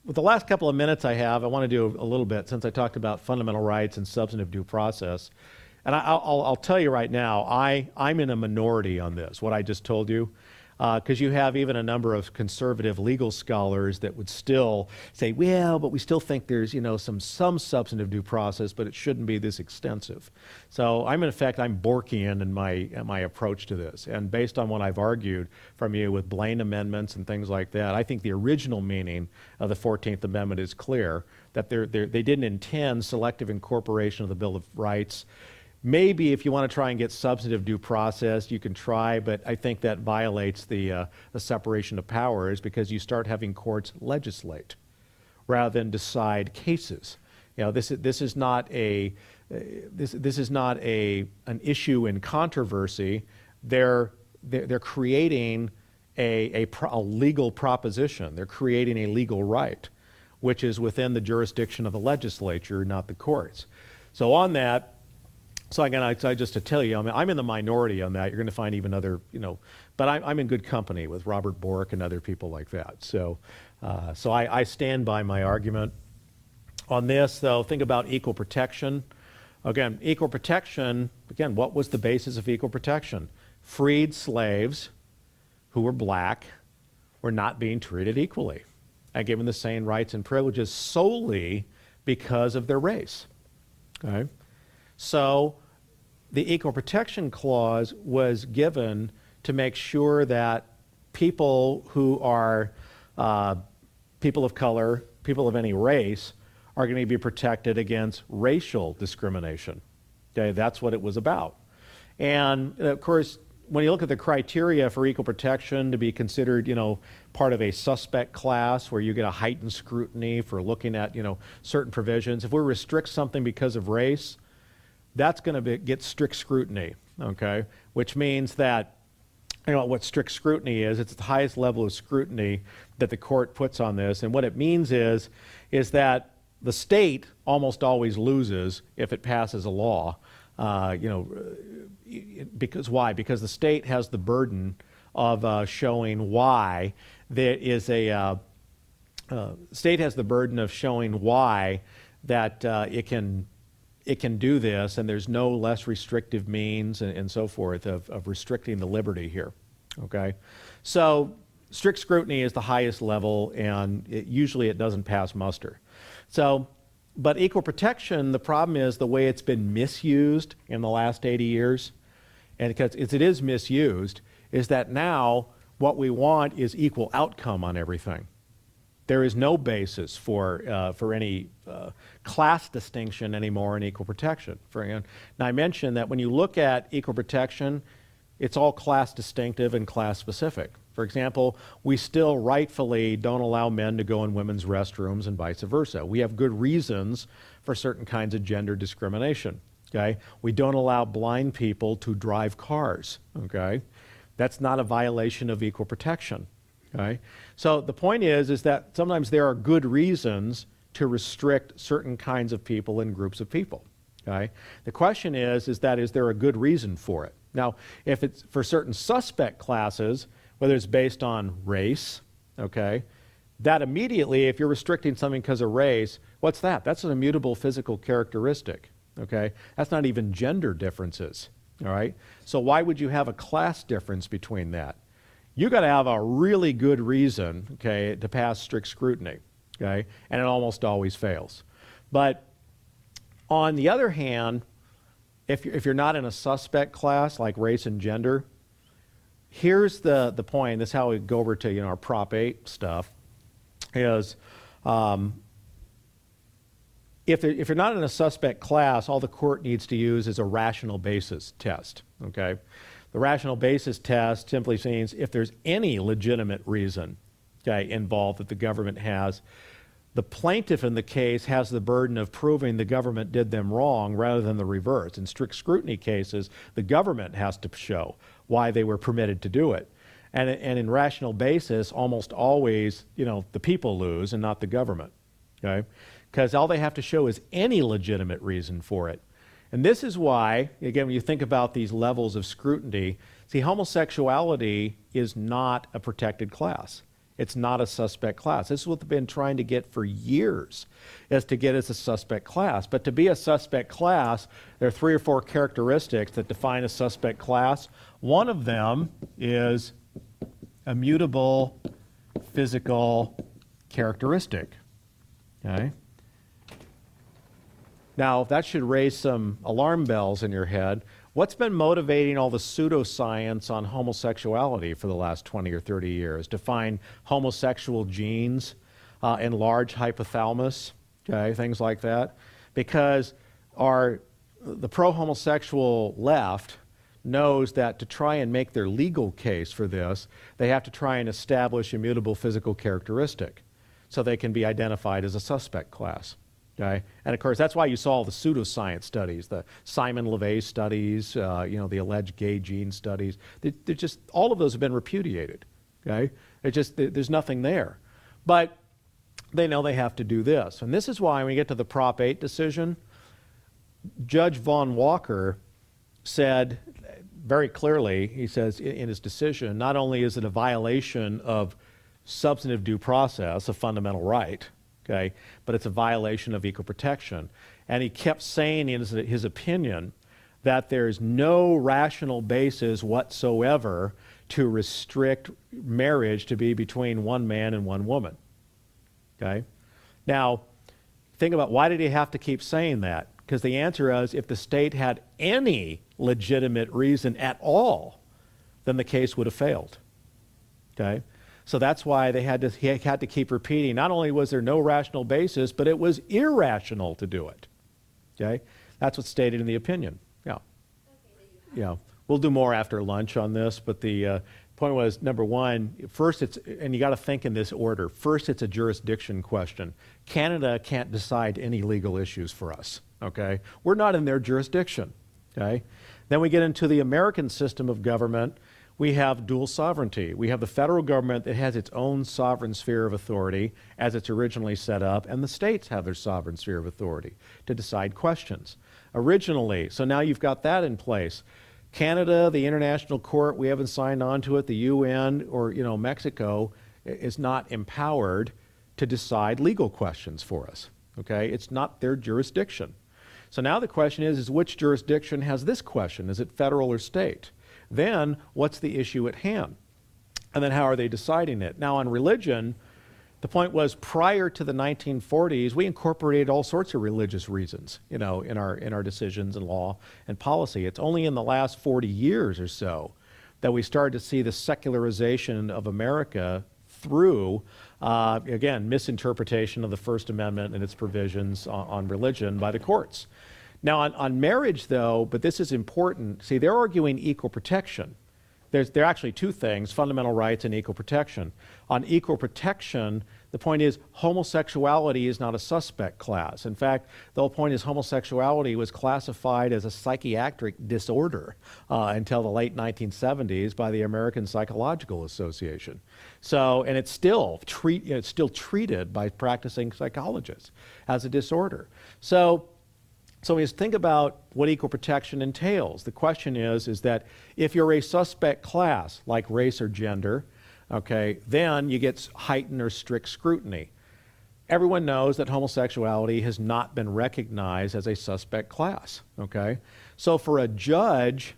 with the last couple of minutes I have, I want to do a little bit, since I talked about fundamental rights and substantive due process. And I'll tell you right now, I'm in a minority on this, what I just told you, because you have even a number of conservative legal scholars that would still say, well, but we still think there's, some substantive due process, but it shouldn't be this extensive. So I'm Borkian in my approach to this. And based on what I've argued from you with Blaine amendments and things like that, I think the original meaning of the 14th Amendment is clear, that they didn't intend selective incorporation of the Bill of Rights. Maybe if you want to try and get substantive due process, you can try, but I think that violates the separation of powers, because you start having courts legislate rather than decide cases. This is not an issue in controversy. They're creating a legal proposition. They're creating a legal right, which is within the jurisdiction of the legislature, not the courts. So on that, So again, I just to tell you, I mean, I'm in the minority on that. You're going to find even other, but I'm in good company with Robert Bork and other people like that. So, I stand by my argument. On this, though, think about equal protection. Again, equal protection, again, what was the basis of equal protection? Freed slaves who were black were not being treated equally and given the same rights and privileges solely because of their race. Okay? So the Equal Protection Clause was given to make sure that people who are people of color, people of any race, are going to be protected against racial discrimination. Okay, that's what it was about. And of course, when you look at the criteria for equal protection to be considered, part of a suspect class where you get a heightened scrutiny for looking at, certain provisions, if we restrict something because of race, that's going to get strict scrutiny, okay? Which means that, what strict scrutiny is, it's the highest level of scrutiny that the court puts on this. And what it means is that the state almost always loses if it passes a law. Because why? Because the state has the burden of showing why there is state has the burden of showing why that it can do this, and there's no less restrictive means and so forth of restricting the liberty here. Okay, so strict scrutiny is the highest level, and usually it doesn't pass muster. So, but equal protection, the problem is the way it's been misused in the last 80 years, and because it is misused, is that now what we want is equal outcome on everything. There is no basis for any class distinction anymore in equal protection. Now, I mentioned that when you look at equal protection, it's all class distinctive and class specific. For example, we still rightfully don't allow men to go in women's restrooms and vice versa. We have good reasons for certain kinds of gender discrimination. Okay? We don't allow blind people to drive cars. Okay? That's not a violation of equal protection. Okay? So the point is that sometimes there are good reasons to restrict certain kinds of people and groups of people. Okay? The question is there a good reason for it? Now, if it's for certain suspect classes, whether it's based on race, okay, that immediately, if you're restricting something because of race, what's that? That's an immutable physical characteristic, okay? That's not even gender differences, all right? So why would you have a class difference between that? You got to have a really good reason, okay, to pass strict scrutiny, okay? And it almost always fails. But on the other hand, if you're not in a suspect class like race and gender, here's the point. This is how we go over to our Prop 8 stuff. Is if you're not in a suspect class, all the court needs to use is a rational basis test. Okay, the rational basis test simply means if there's any legitimate reason, okay, involved that the government has, the plaintiff in the case has the burden of proving the government did them wrong rather than the reverse. In strict scrutiny cases, the government has to show why they were permitted to do it. And in rational basis, almost always, the people lose and not the government, okay? Because all they have to show is any legitimate reason for it. And this is why, again, when you think about these levels of scrutiny, see, homosexuality is not a protected class. It's not a suspect class. This is what they've been trying to get for years, is to get as a suspect class. But to be a suspect class, there are 3 or 4 characteristics that define a suspect class. One of them is immutable physical characteristic. Okay? Now, that should raise some alarm bells in your head. What's been motivating all the pseudoscience on homosexuality for the last 20 or 30 years? To find homosexual genes, enlarged hypothalamus, okay, things like that. Because the pro-homosexual left knows that to try and make their legal case for this, they have to try and establish immutable physical characteristic so they can be identified as a suspect class. Okay? And of course, that's why you saw all the pseudoscience studies, the Simon LeVay studies, the alleged gay gene studies. They're just, all of those have been repudiated. Okay? There's nothing there. But they know they have to do this. And this is why when we get to the Prop 8 decision, Judge Von Walker said very clearly, he says in his decision, not only is it a violation of substantive due process, a fundamental right, okay, but it's a violation of equal protection. And he kept saying in his opinion that there's no rational basis whatsoever to restrict marriage to be between one man and one woman. Okay? Now, think about why did he have to keep saying that? Because the answer is if the state had any legitimate reason at all, then the case would have failed. Okay? So that's why he had to keep repeating, not only was there no rational basis, but it was irrational to do it. Okay? That's what's stated in the opinion. Yeah. Yeah. We'll do more after lunch on this, but the point was, number one, first it's, and you got to think in this order, first it's a jurisdiction question. Canada can't decide any legal issues for us, okay? We're not in their jurisdiction, okay? Then we get into the American system of government. We have dual sovereignty. We have the federal government that has its own sovereign sphere of authority as it's originally set up, and the states have their sovereign sphere of authority to decide questions. Originally, so now you've got that in place. Canada, the International Court, we haven't signed on to it. The UN or Mexico is not empowered to decide legal questions for us. Okay, it's not their jurisdiction. So now the question is which jurisdiction has this question? Is it federal or state? Then what's the issue at hand? And then how are they deciding it? Now on religion, the point was prior to the 1940s, we incorporated all sorts of religious reasons, in our decisions and law and policy. It's only in the last 40 years or so that we started to see the secularization of America through, again, misinterpretation of the First Amendment and its provisions on religion by the courts. Now on marriage, though, but this is important. See, they're arguing equal protection. There are actually two things, fundamental rights and equal protection. On equal protection, the point is homosexuality is not a suspect class. In fact, the whole point is homosexuality was classified as a psychiatric disorder until the late 1970s by the American Psychological Association. So, and it's still treated by practicing psychologists as a disorder. So when you think about what equal protection entails, the question is that if you're a suspect class, like race or gender, okay, then you get heightened or strict scrutiny. Everyone knows that homosexuality has not been recognized as a suspect class, okay? So for a judge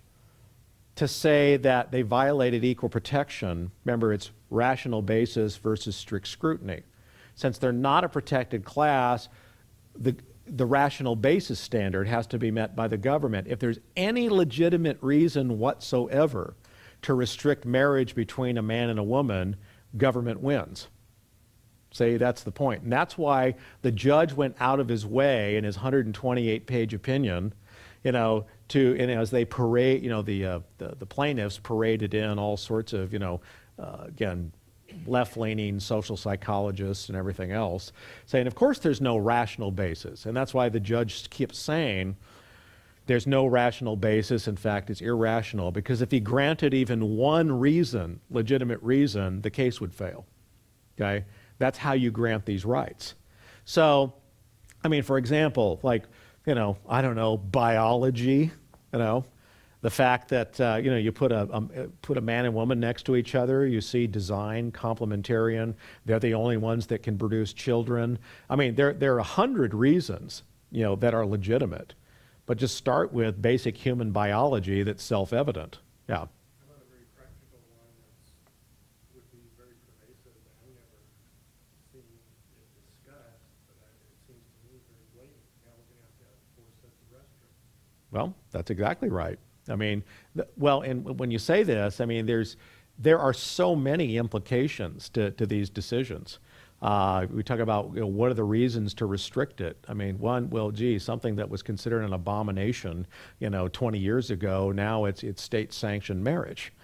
to say that they violated equal protection, remember it's rational basis versus strict scrutiny. Since they're not a protected class, the rational basis standard has to be met by the government. If there's any legitimate reason whatsoever to restrict marriage between a man and a woman, government wins. See, that's the point. And that's why the judge went out of his way in his 128-page opinion, as they parade, the plaintiffs paraded in all sorts of, again, left-leaning social psychologists and everything else, saying, of course, there's no rational basis. And that's why the judge keeps saying there's no rational basis. In fact, it's irrational, because if he granted even one reason, legitimate reason, the case would fail. Okay? That's how you grant these rights. So, for example, biology, the fact that, you put a man and woman next to each other, you see design, complementarian, they're the only ones that can produce children. There are 100 reasons, that are legitimate, but just start with basic human biology that's self-evident. Yeah.
How about a very practical one that would be very pervasive? I've never seen it discussed, but it seems to me very blatant. Now we're going to have 4 sets of restrooms.
Well, that's exactly right. And when you say this, there are so many implications to these decisions. We talk about what are the reasons to restrict it. Something that was considered an abomination, 20 years ago, now it's state-sanctioned marriage.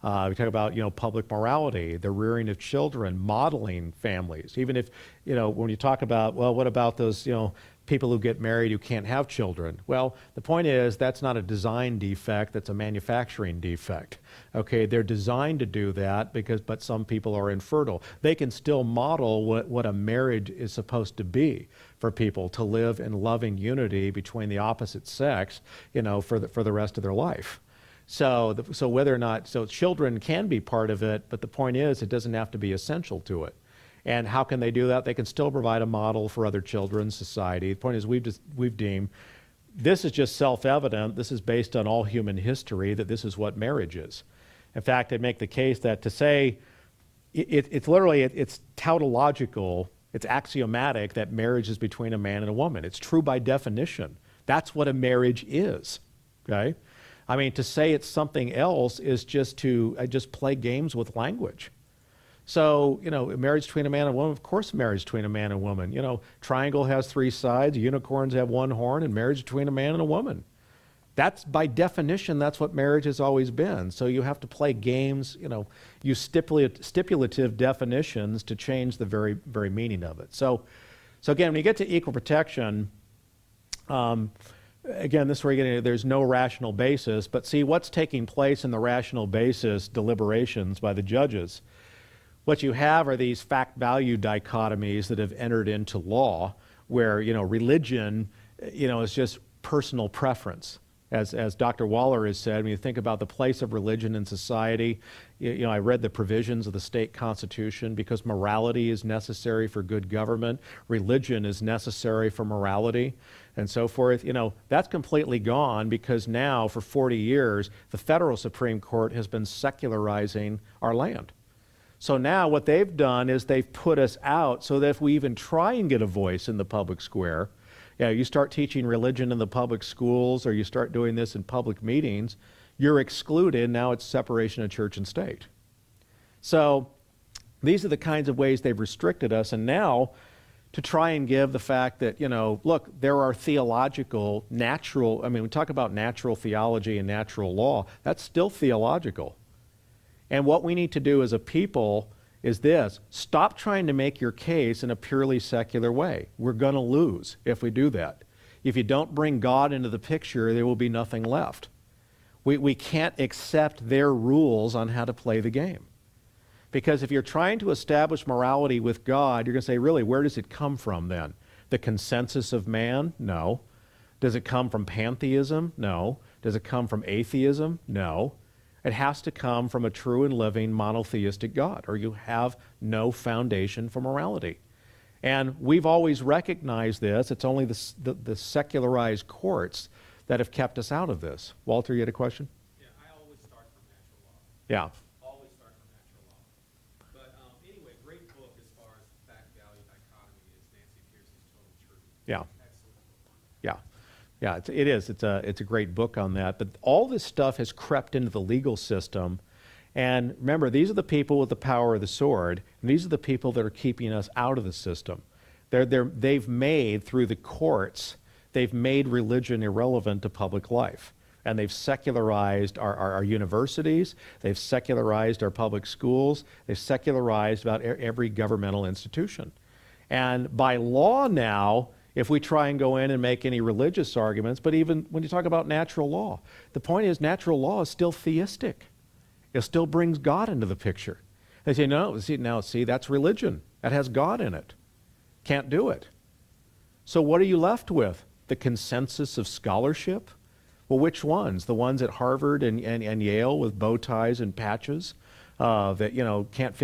We talk about, public morality, the rearing of children, modeling families. Even if, when you talk about, what about those, people who get married who can't have children? Well, the point is that's not a design defect, that's a manufacturing defect. Okay, they're designed to do that but some people are infertile. They can still model what a marriage is supposed to be for people to live in loving unity between the opposite sex, for the rest of their life. So whether or not, so children can be part of it, but the point is it doesn't have to be essential to it. And how can they do that? They can still provide a model for other children, society. The point is we've deemed this is just self-evident. This is based on all human history that this is what marriage is. In fact, I'd make the case that to say it's literally, it's tautological, it's axiomatic that marriage is between a man and a woman. It's true by definition. That's what a marriage is, okay? I mean, to say it's something else is just to play games with language. So, marriage between a man and a woman, of course marriage between a man and a woman. Triangle has 3 sides, unicorns have 1 horn, and marriage between a man and a woman. That's, by definition, that's what marriage has always been. So you have to play games, use stipulative definitions to change the very, very meaning of it. So again, when you get to equal protection, again, this is where you're getting, there's no rational basis, but see what's taking place in the rational basis deliberations by the judges. What you have are these fact-value dichotomies that have entered into law where, religion, is just personal preference. As Dr. Waller has said, when you think about the place of religion in society, I read the provisions of the state constitution because morality is necessary for good government, religion is necessary for morality, and so forth. That's completely gone because now, for 40 years, the federal Supreme Court has been secularizing our land. So now what they've done is they've put us out so that if we even try and get a voice in the public square, you start teaching religion in the public schools or you start doing this in public meetings, you're excluded. Now it's separation of church and state. So these are the kinds of ways they've restricted us. And now to try and give the fact that, look, there are theological, natural, we talk about natural theology and natural law, that's still theological. And what we need to do as a people is this: stop trying to make your case in a purely secular way. We're going to lose if we do that. If you don't bring God into the picture, there will be nothing left. We can't accept their rules on how to play the game. Because if you're trying to establish morality with God, you're going to say, really, where does it come from then? The consensus of man? No. Does it come from pantheism? No. Does it come from atheism? No. It has to come from a true and living monotheistic God, or you have no foundation for morality. And we've always recognized this. It's only the secularized courts that have kept us out of this. Walter, you had a question?
Yeah, I always start from natural law.
Yeah.
Always start from natural law. But anyway, great book as far as fact-value dichotomy is Nancy Pearson's Total Truth.
Yeah.
Excellent book.
Yeah. Yeah, it is. It's a great book on that. But all this stuff has crept into the legal system. And remember, these are the people with the power of the sword, and these are the people that are keeping us out of the system. They've made, through the courts, they've made religion irrelevant to public life. And they've secularized our universities, they've secularized our public schools, they've secularized about every governmental institution. And by law now, if we try and go in and make any religious arguments, but even when you talk about natural law, the point is natural law is still theistic. It still brings God into the picture. They say, no, see, that's religion. That has God in it. Can't do it. So what are you left with? The consensus of scholarship? Well, which ones? The ones at Harvard and Yale with bow ties and patches that, can't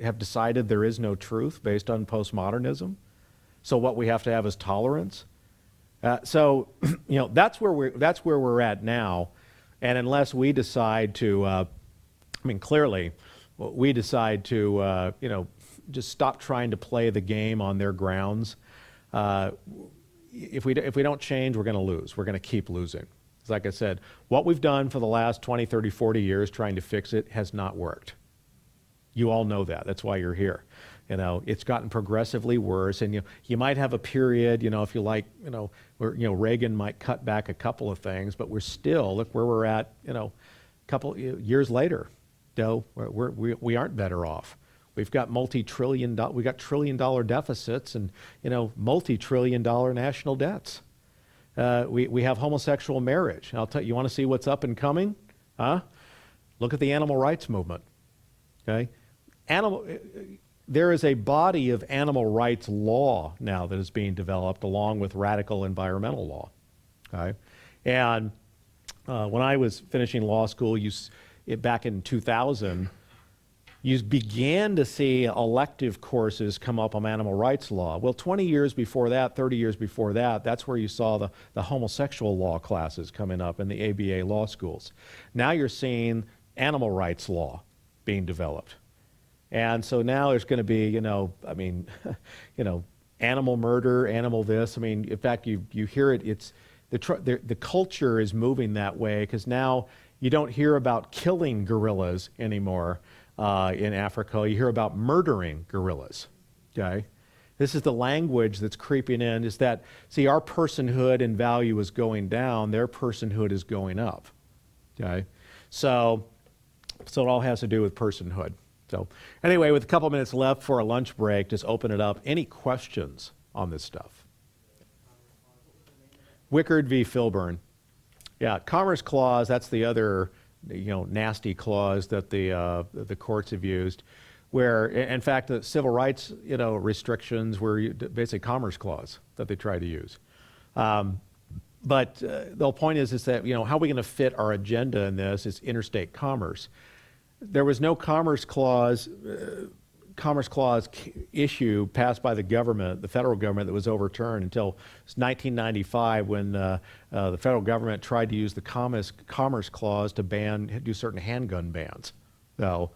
have decided there is no truth based on postmodernism? So what we have to have is tolerance. So that's where we're at now, and unless we decide to, clearly, we decide to, just stop trying to play the game on their grounds. If we don't change, we're going to lose. We're going to keep losing. It's like I said, what we've done for the last 20, 30, 40 years trying to fix it has not worked. You all know that. That's why you're here. It's gotten progressively worse, and you might have a period, if you like, where Reagan might cut back a couple of things, but we're still, look where we're at, a couple years later. We aren't better off. We've got trillion-dollar deficits and multi-trillion-dollar national debts. We have homosexual marriage. I'll tell you, want to see what's up and coming? Look at the animal rights movement. Okay, there is a body of animal rights law now that is being developed along with radical environmental law. Okay? And when I was finishing law school, back in 2000, you began to see elective courses come up on animal rights law. Well, 20 years before that, 30 years before that, that's where you saw the homosexual law classes coming up in the ABA law schools. Now you're seeing animal rights law being developed. And so now there's going to be, animal murder, animal this. I mean, in fact, you hear it, it's the culture is moving that way, because now you don't hear about killing gorillas anymore in Africa. You hear about murdering gorillas, okay? This is the language that's creeping in, is that, see, our personhood and value is going down, their personhood is going up, okay? So it all has to do with personhood. So anyway, with a couple minutes left for a lunch break, just open it up. Any questions on this stuff? Wickard v. Filburn. Yeah, Commerce Clause, that's the other, nasty clause that the courts have used, where, in fact, the civil rights, restrictions were basically Commerce Clause that they try to use. But the whole point is that, how are we going to fit our agenda in this is interstate commerce. There was no Commerce Clause issue passed by the government, the federal government, that was overturned until 1995, when the federal government tried to use the Commerce Clause to do certain handgun bans. So,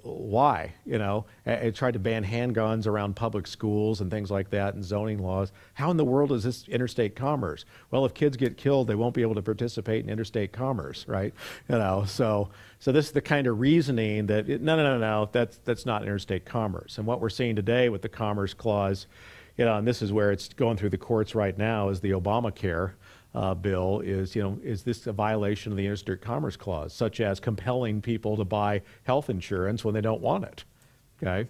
why? It tried to ban handguns around public schools and things like that, and zoning laws. How in the world is this interstate commerce? Well, if kids get killed, they won't be able to participate in interstate commerce, right? So this is the kind of reasoning that no, that's not interstate commerce. And what we're seeing today with the Commerce Clause, and this is where it's going through the courts right now, is the Obamacare bill is this a violation of the Interstate Commerce Clause, such as compelling people to buy health insurance when they don't want it, okay?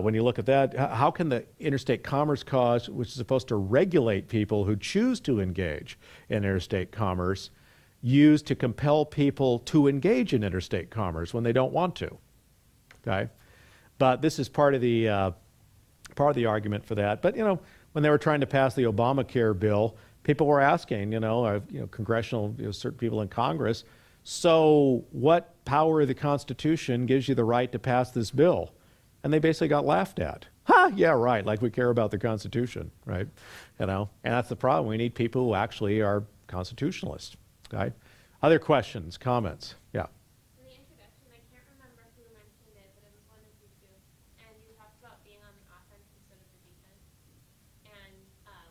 When you look at that, how can the Interstate Commerce Clause, which is supposed to regulate people who choose to engage in interstate commerce, used to compel people to engage in interstate commerce when they don't want to, okay? But this is part of the argument for that. But, when they were trying to pass the Obamacare bill, people were asking, congressional, certain people in Congress, so what power of the Constitution gives you the right to pass this bill? And they basically got laughed at. Ha, yeah, right, like we care about the Constitution, right? And that's the problem. We need people who actually are constitutionalists, okay? Other questions, comments? Yeah.
In the introduction, I can't remember who mentioned it, but it was one of you two, and you talked about being on the offense instead of the defense, and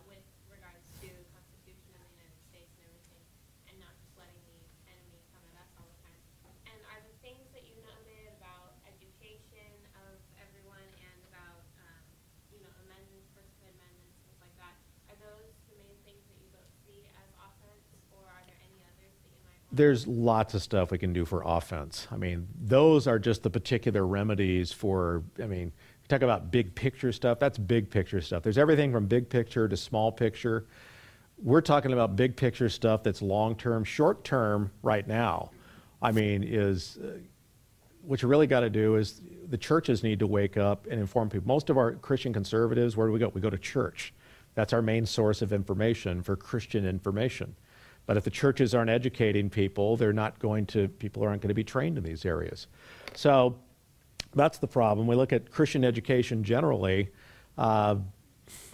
with regards to the Constitution of the United States and everything, and not just letting the enemy come at us all the time. And are the things that you noted about education of everyone and about, amendments, First Amendments, things like that, are those the main things that you both see as offense, or are there any others that you might want?
There's lots of stuff we can do for offense. I mean, those are just the particular remedies for, you talk about big picture stuff, that's big picture stuff. There's everything from big picture to small picture. We're talking about big picture stuff that's long-term. Short-term right now, is what you really got to do is the churches need to wake up and inform people. Most of our Christian conservatives, where do we go? We go to church. That's our main source of information for Christian information. But if the churches aren't educating people, people aren't going to be trained in these areas. So that's the problem. We look at Christian education generally. How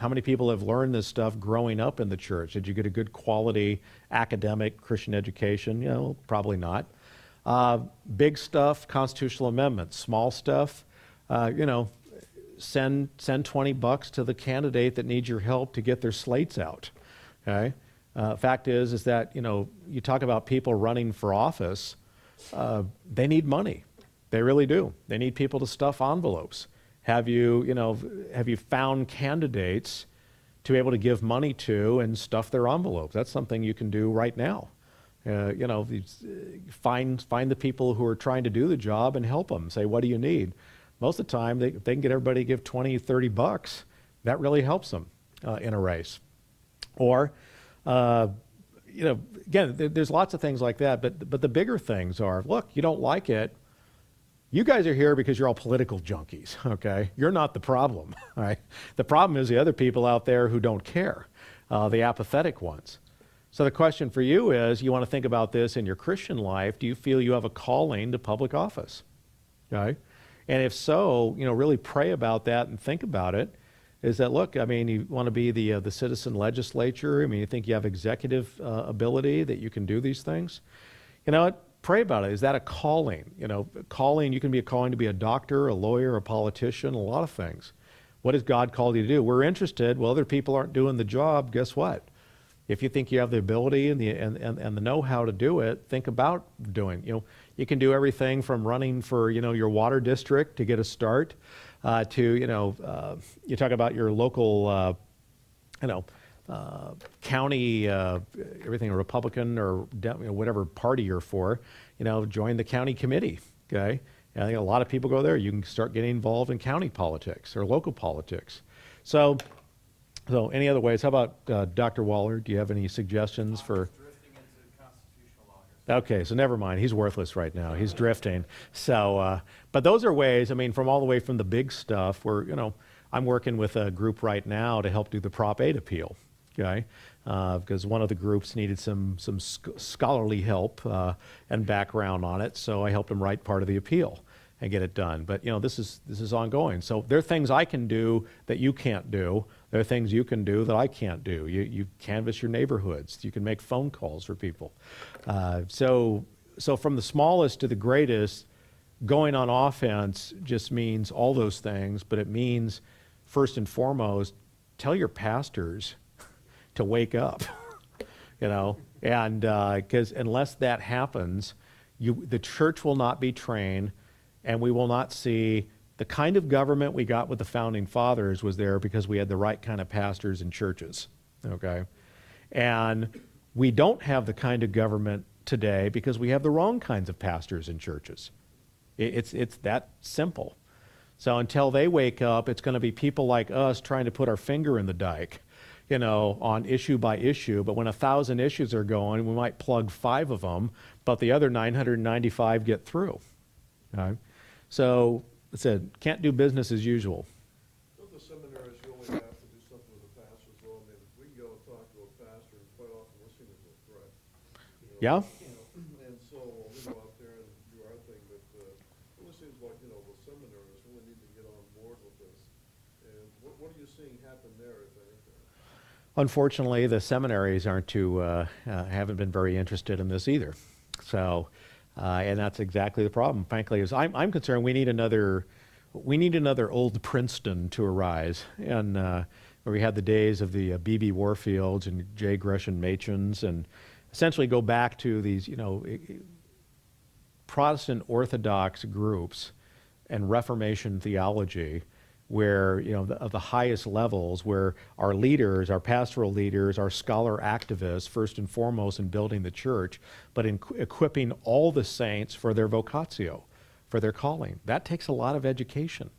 many people have learned this stuff growing up in the church? Did you get a good quality academic Christian education? Probably not. Big stuff, constitutional amendments. Small stuff, send $20 to the candidate that needs your help to get their slates out, okay? Fact is that, you talk about people running for office, they need money. They really do. They need people to stuff envelopes. Have you found candidates to be able to give money to and stuff their envelopes? That's something you can do right now. Find the people who are trying to do the job and help them. Say, what do you need? Most of the time, if they can get everybody to give $20, $30, that really helps them in a race. Or, again, there's lots of things like that, but the bigger things are, look, you don't like it, You guys are here because you're all political junkies, okay? You're not the problem, all right? The problem is the other people out there who don't care, the apathetic ones. So the question for you is, you want to think about this in your Christian life, do you feel you have a calling to public office, okay? And if so, really pray about that and think about it. Is that, look, I mean, you want to be the citizen legislature? I mean, you think you have executive ability that you can do these things? You know what? Pray about it. Is that a calling? Calling, you can be a calling to be a doctor, a lawyer, a politician, a lot of things. What has God called you to do? We're interested. Well, other people aren't doing the job. Guess what? If you think you have the ability and the know-how to do it, think about doing. You can do everything from running for your water district to get a start, to you talk about your local county, everything Republican or whatever party you're for, join the county committee, okay? I think a lot of people go there. You can start getting involved in county politics or local politics. So any other ways? How about Dr. Waller? Do you have any suggestions for?
Drifting into constitutional law.
Okay, so never mind. He's worthless right now. He's drifting. So, but those are ways. I mean, from all the way from the big stuff where I'm working with a group right now to help do the Prop 8 appeal. Okay, because one of the groups needed some scholarly help and background on it, so I helped them write part of the appeal and get it done. But this is ongoing. So there are things I can do that you can't do. There are things you can do that I can't do. You canvass your neighborhoods. You can make phone calls for people. So from the smallest to the greatest, going on offense just means all those things, but it means first and foremost, tell your pastors to wake up, and because unless that happens, the church will not be trained, and we will not see the kind of government we got with the founding fathers was there because we had the right kind of pastors and churches, okay? And we don't have the kind of government today because we have the wrong kinds of pastors and churches. It's that simple. So until they wake up, it's going to be people like us trying to put our finger in the dike, on issue by issue. But when 1,000 issues are going, we might plug 5 of them, but the other 995 get through. Okay? So, I said, can't do business as usual.
With the seminaries, you only have to do something with the pastors. Well, I mean, we can go and talk to a pastor, and quite often we're seen as a threat.
Yeah?
And so we go out there and do our thing, but it really seems like, the seminaries really need to get on board with this. And what are you seeing happen there, if anything?
Unfortunately, the seminaries haven't been very interested in this either. So, and that's exactly the problem. Frankly, as I'm concerned, we need another old Princeton to arise, and where we had the days of the B.B. Warfields and J. Gresham Machins, and essentially go back to these, Protestant Orthodox groups and Reformation theology, where, of the highest levels, where our leaders, our pastoral leaders, our scholar activists, first and foremost in building the church, but in equipping all the saints for their vocatio, for their calling. That takes a lot of education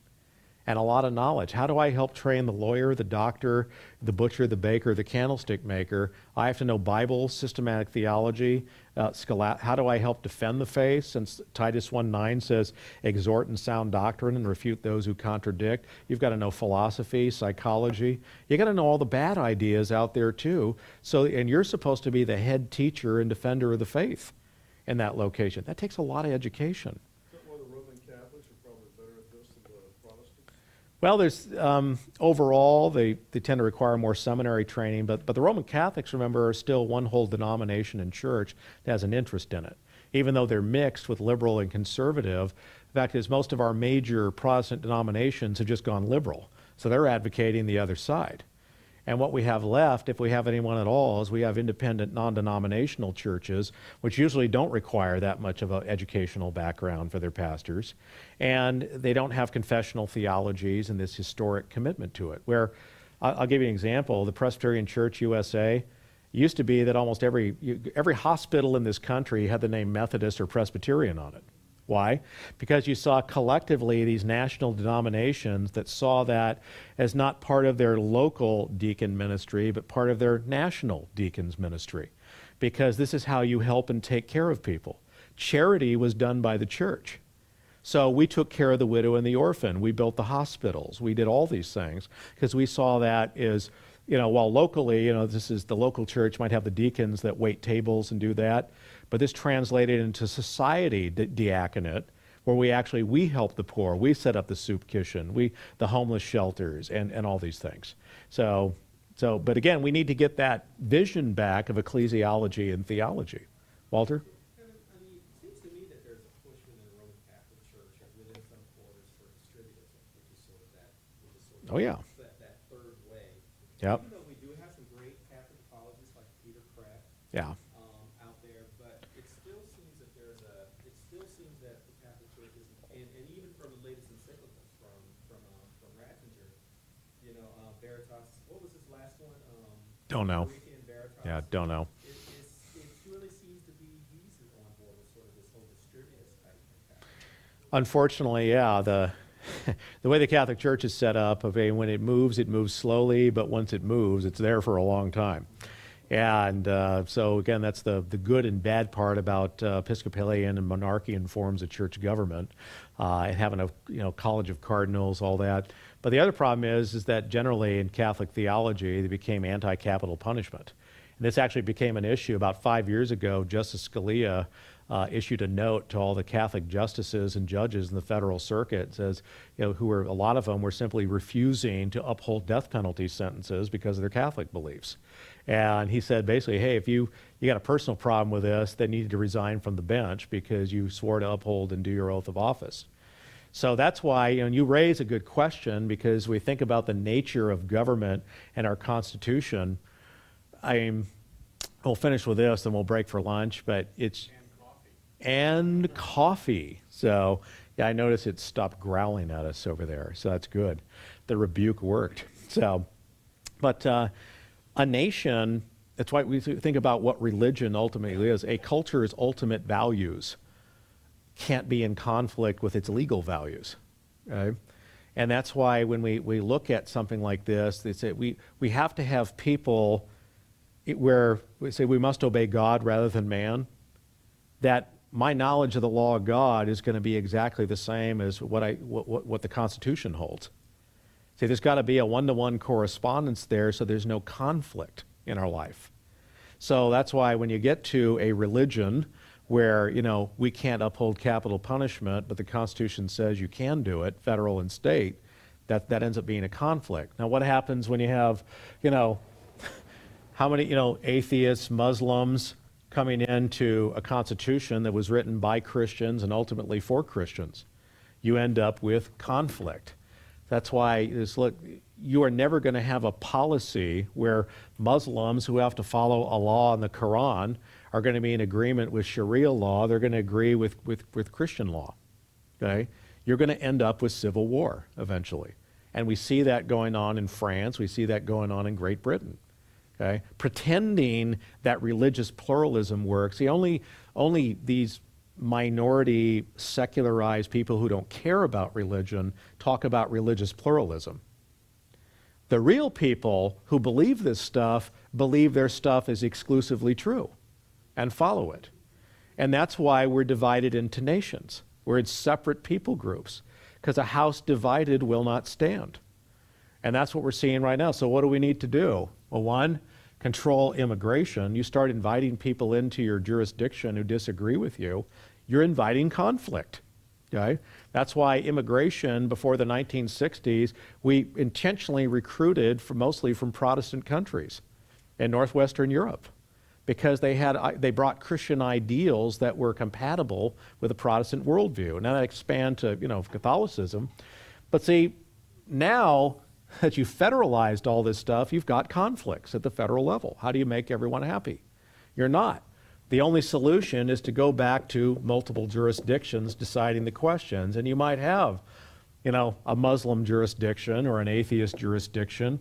and a lot of knowledge. How do I help train the lawyer, the doctor, the butcher, the baker, the candlestick maker? I have to know Bible, systematic theology. How do I help defend the faith? Since Titus 1:9 says, exhort and sound doctrine and refute those who contradict. You've got to know philosophy, psychology. You got to know all the bad ideas out there too. And you're supposed to be the head teacher and defender of the faith in that location. That takes a lot of education. Well, there's overall they tend to require more seminary training, but the Roman Catholics, remember, are still one whole denomination in church that has an interest in it, even though they're mixed with liberal and conservative. The fact is, most of our major Protestant denominations have just gone liberal, so they're advocating the other side. And what we have left, if we have anyone at all, is we have independent, non-denominational churches, which usually don't require that much of an educational background for their pastors. And they don't have confessional theologies and this historic commitment to it. Where, I'll give you an example, the Presbyterian Church USA, used to be that almost every hospital in this country had the name Methodist or Presbyterian on it. Why? Because you saw collectively these national denominations that saw that as not part of their local deacon ministry, but part of their national deacon's ministry. Because this is how you help and take care of people. Charity was done by the church. So we took care of the widow and the orphan. We built the hospitals. We did all these things because we saw that as, while locally, this is the local church might have the deacons that wait tables and do that, but this translated into society diaconate, where we help the poor. We set up the soup kitchen, the homeless shelters, and all these things. But again, we need to get that vision back of ecclesiology and theology. Walter?
Kevin, it seems to me that there's a push within the Roman Catholic Church and within some quarters for distributism, which is sort of
Oh, yeah.
that third way.
Yep.
Even though we do have some great Catholic apologists like Peter Pratt
Yeah.
out there, but it still seems that the Catholic Church isn't, and even from the latest encyclicals from Ratzinger, Veritas, what was his last one?
Don't know.
Veritas.
Yeah, don't know.
It really seems to be he's on board with sort of this whole distributive type mentality.
Unfortunately, yeah, the way the Catholic Church is set up, when it moves slowly, but once it moves, it's there for a long time. And so again, that's the good and bad part about Episcopalian and monarchian forms of church government, and having a college of cardinals, all that. But the other problem is that generally in Catholic theology, they became anti-capital punishment. And this actually became an issue about 5 years ago. Justice Scalia issued a note to all the Catholic justices and judges in the federal circuit, says, a lot of them were simply refusing to uphold death penalty sentences because of their Catholic beliefs. And he said basically, hey, if you got a personal problem with this, then you need to resign from the bench because you swore to uphold and do your oath of office. So that's why, you raise a good question, because we think about the nature of government and our Constitution. We'll finish with this, then we'll break for lunch, but it's... And coffee. So, yeah, I noticed it stopped growling at us over there, so that's good. The rebuke worked. But a nation, that's why we think about what religion ultimately is. A culture's ultimate values can't be in conflict with its legal values. Okay? And that's why when we look at something like this, they say we have to have people where we say we must obey God rather than man, that my knowledge of the law of God is going to be exactly the same as what the Constitution holds. See, there's got to be a one-to-one correspondence there so there's no conflict in our life. So that's why when you get to a religion where, we can't uphold capital punishment, but the Constitution says you can do it, federal and state, that ends up being a conflict. Now, what happens when you have, how many, atheists, Muslims coming into a constitution that was written by Christians and ultimately for Christians? You end up with conflict. That's why you are never going to have a policy where Muslims who have to follow a law in the Quran are going to be in agreement with Sharia law. They're going to agree with Christian law. Okay? You're going to end up with civil war eventually. And we see that going on in France. We see that going on in Great Britain. Okay? Pretending that religious pluralism works. Only these minority, secularized people who don't care about religion talk about religious pluralism. The real people who believe this stuff believe their stuff is exclusively true and follow it. And that's why we're divided into nations. We're in separate people groups, because a house divided will not stand. And that's what we're seeing right now. So what do we need to do? Well, one, control immigration. You start inviting people into your jurisdiction who disagree with you, you're inviting conflict. Okay? That's why immigration before the 1960s, we intentionally recruited mostly from Protestant countries in Northwestern Europe, because they brought Christian ideals that were compatible with a Protestant worldview. Now that expand to Catholicism, but see, now that you federalized all this stuff, you've got conflicts at the federal level. How do you make everyone happy? You're not. The only solution is to go back to multiple jurisdictions deciding the questions, and you might have, a Muslim jurisdiction or an atheist jurisdiction.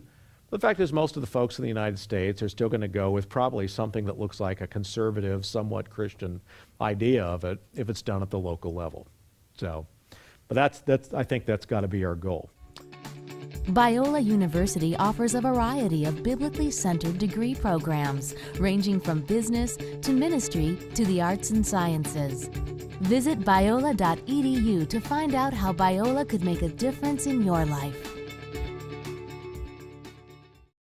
The fact is, most of the folks in the United States are still going to go with probably something that looks like a conservative, somewhat Christian idea of it if it's done at the local level. So, but I think that's got to be our goal.
Biola University offers a variety of biblically centered degree programs, ranging from business to ministry to the arts and sciences. Visit biola.edu to find out how Biola could make a difference in your life.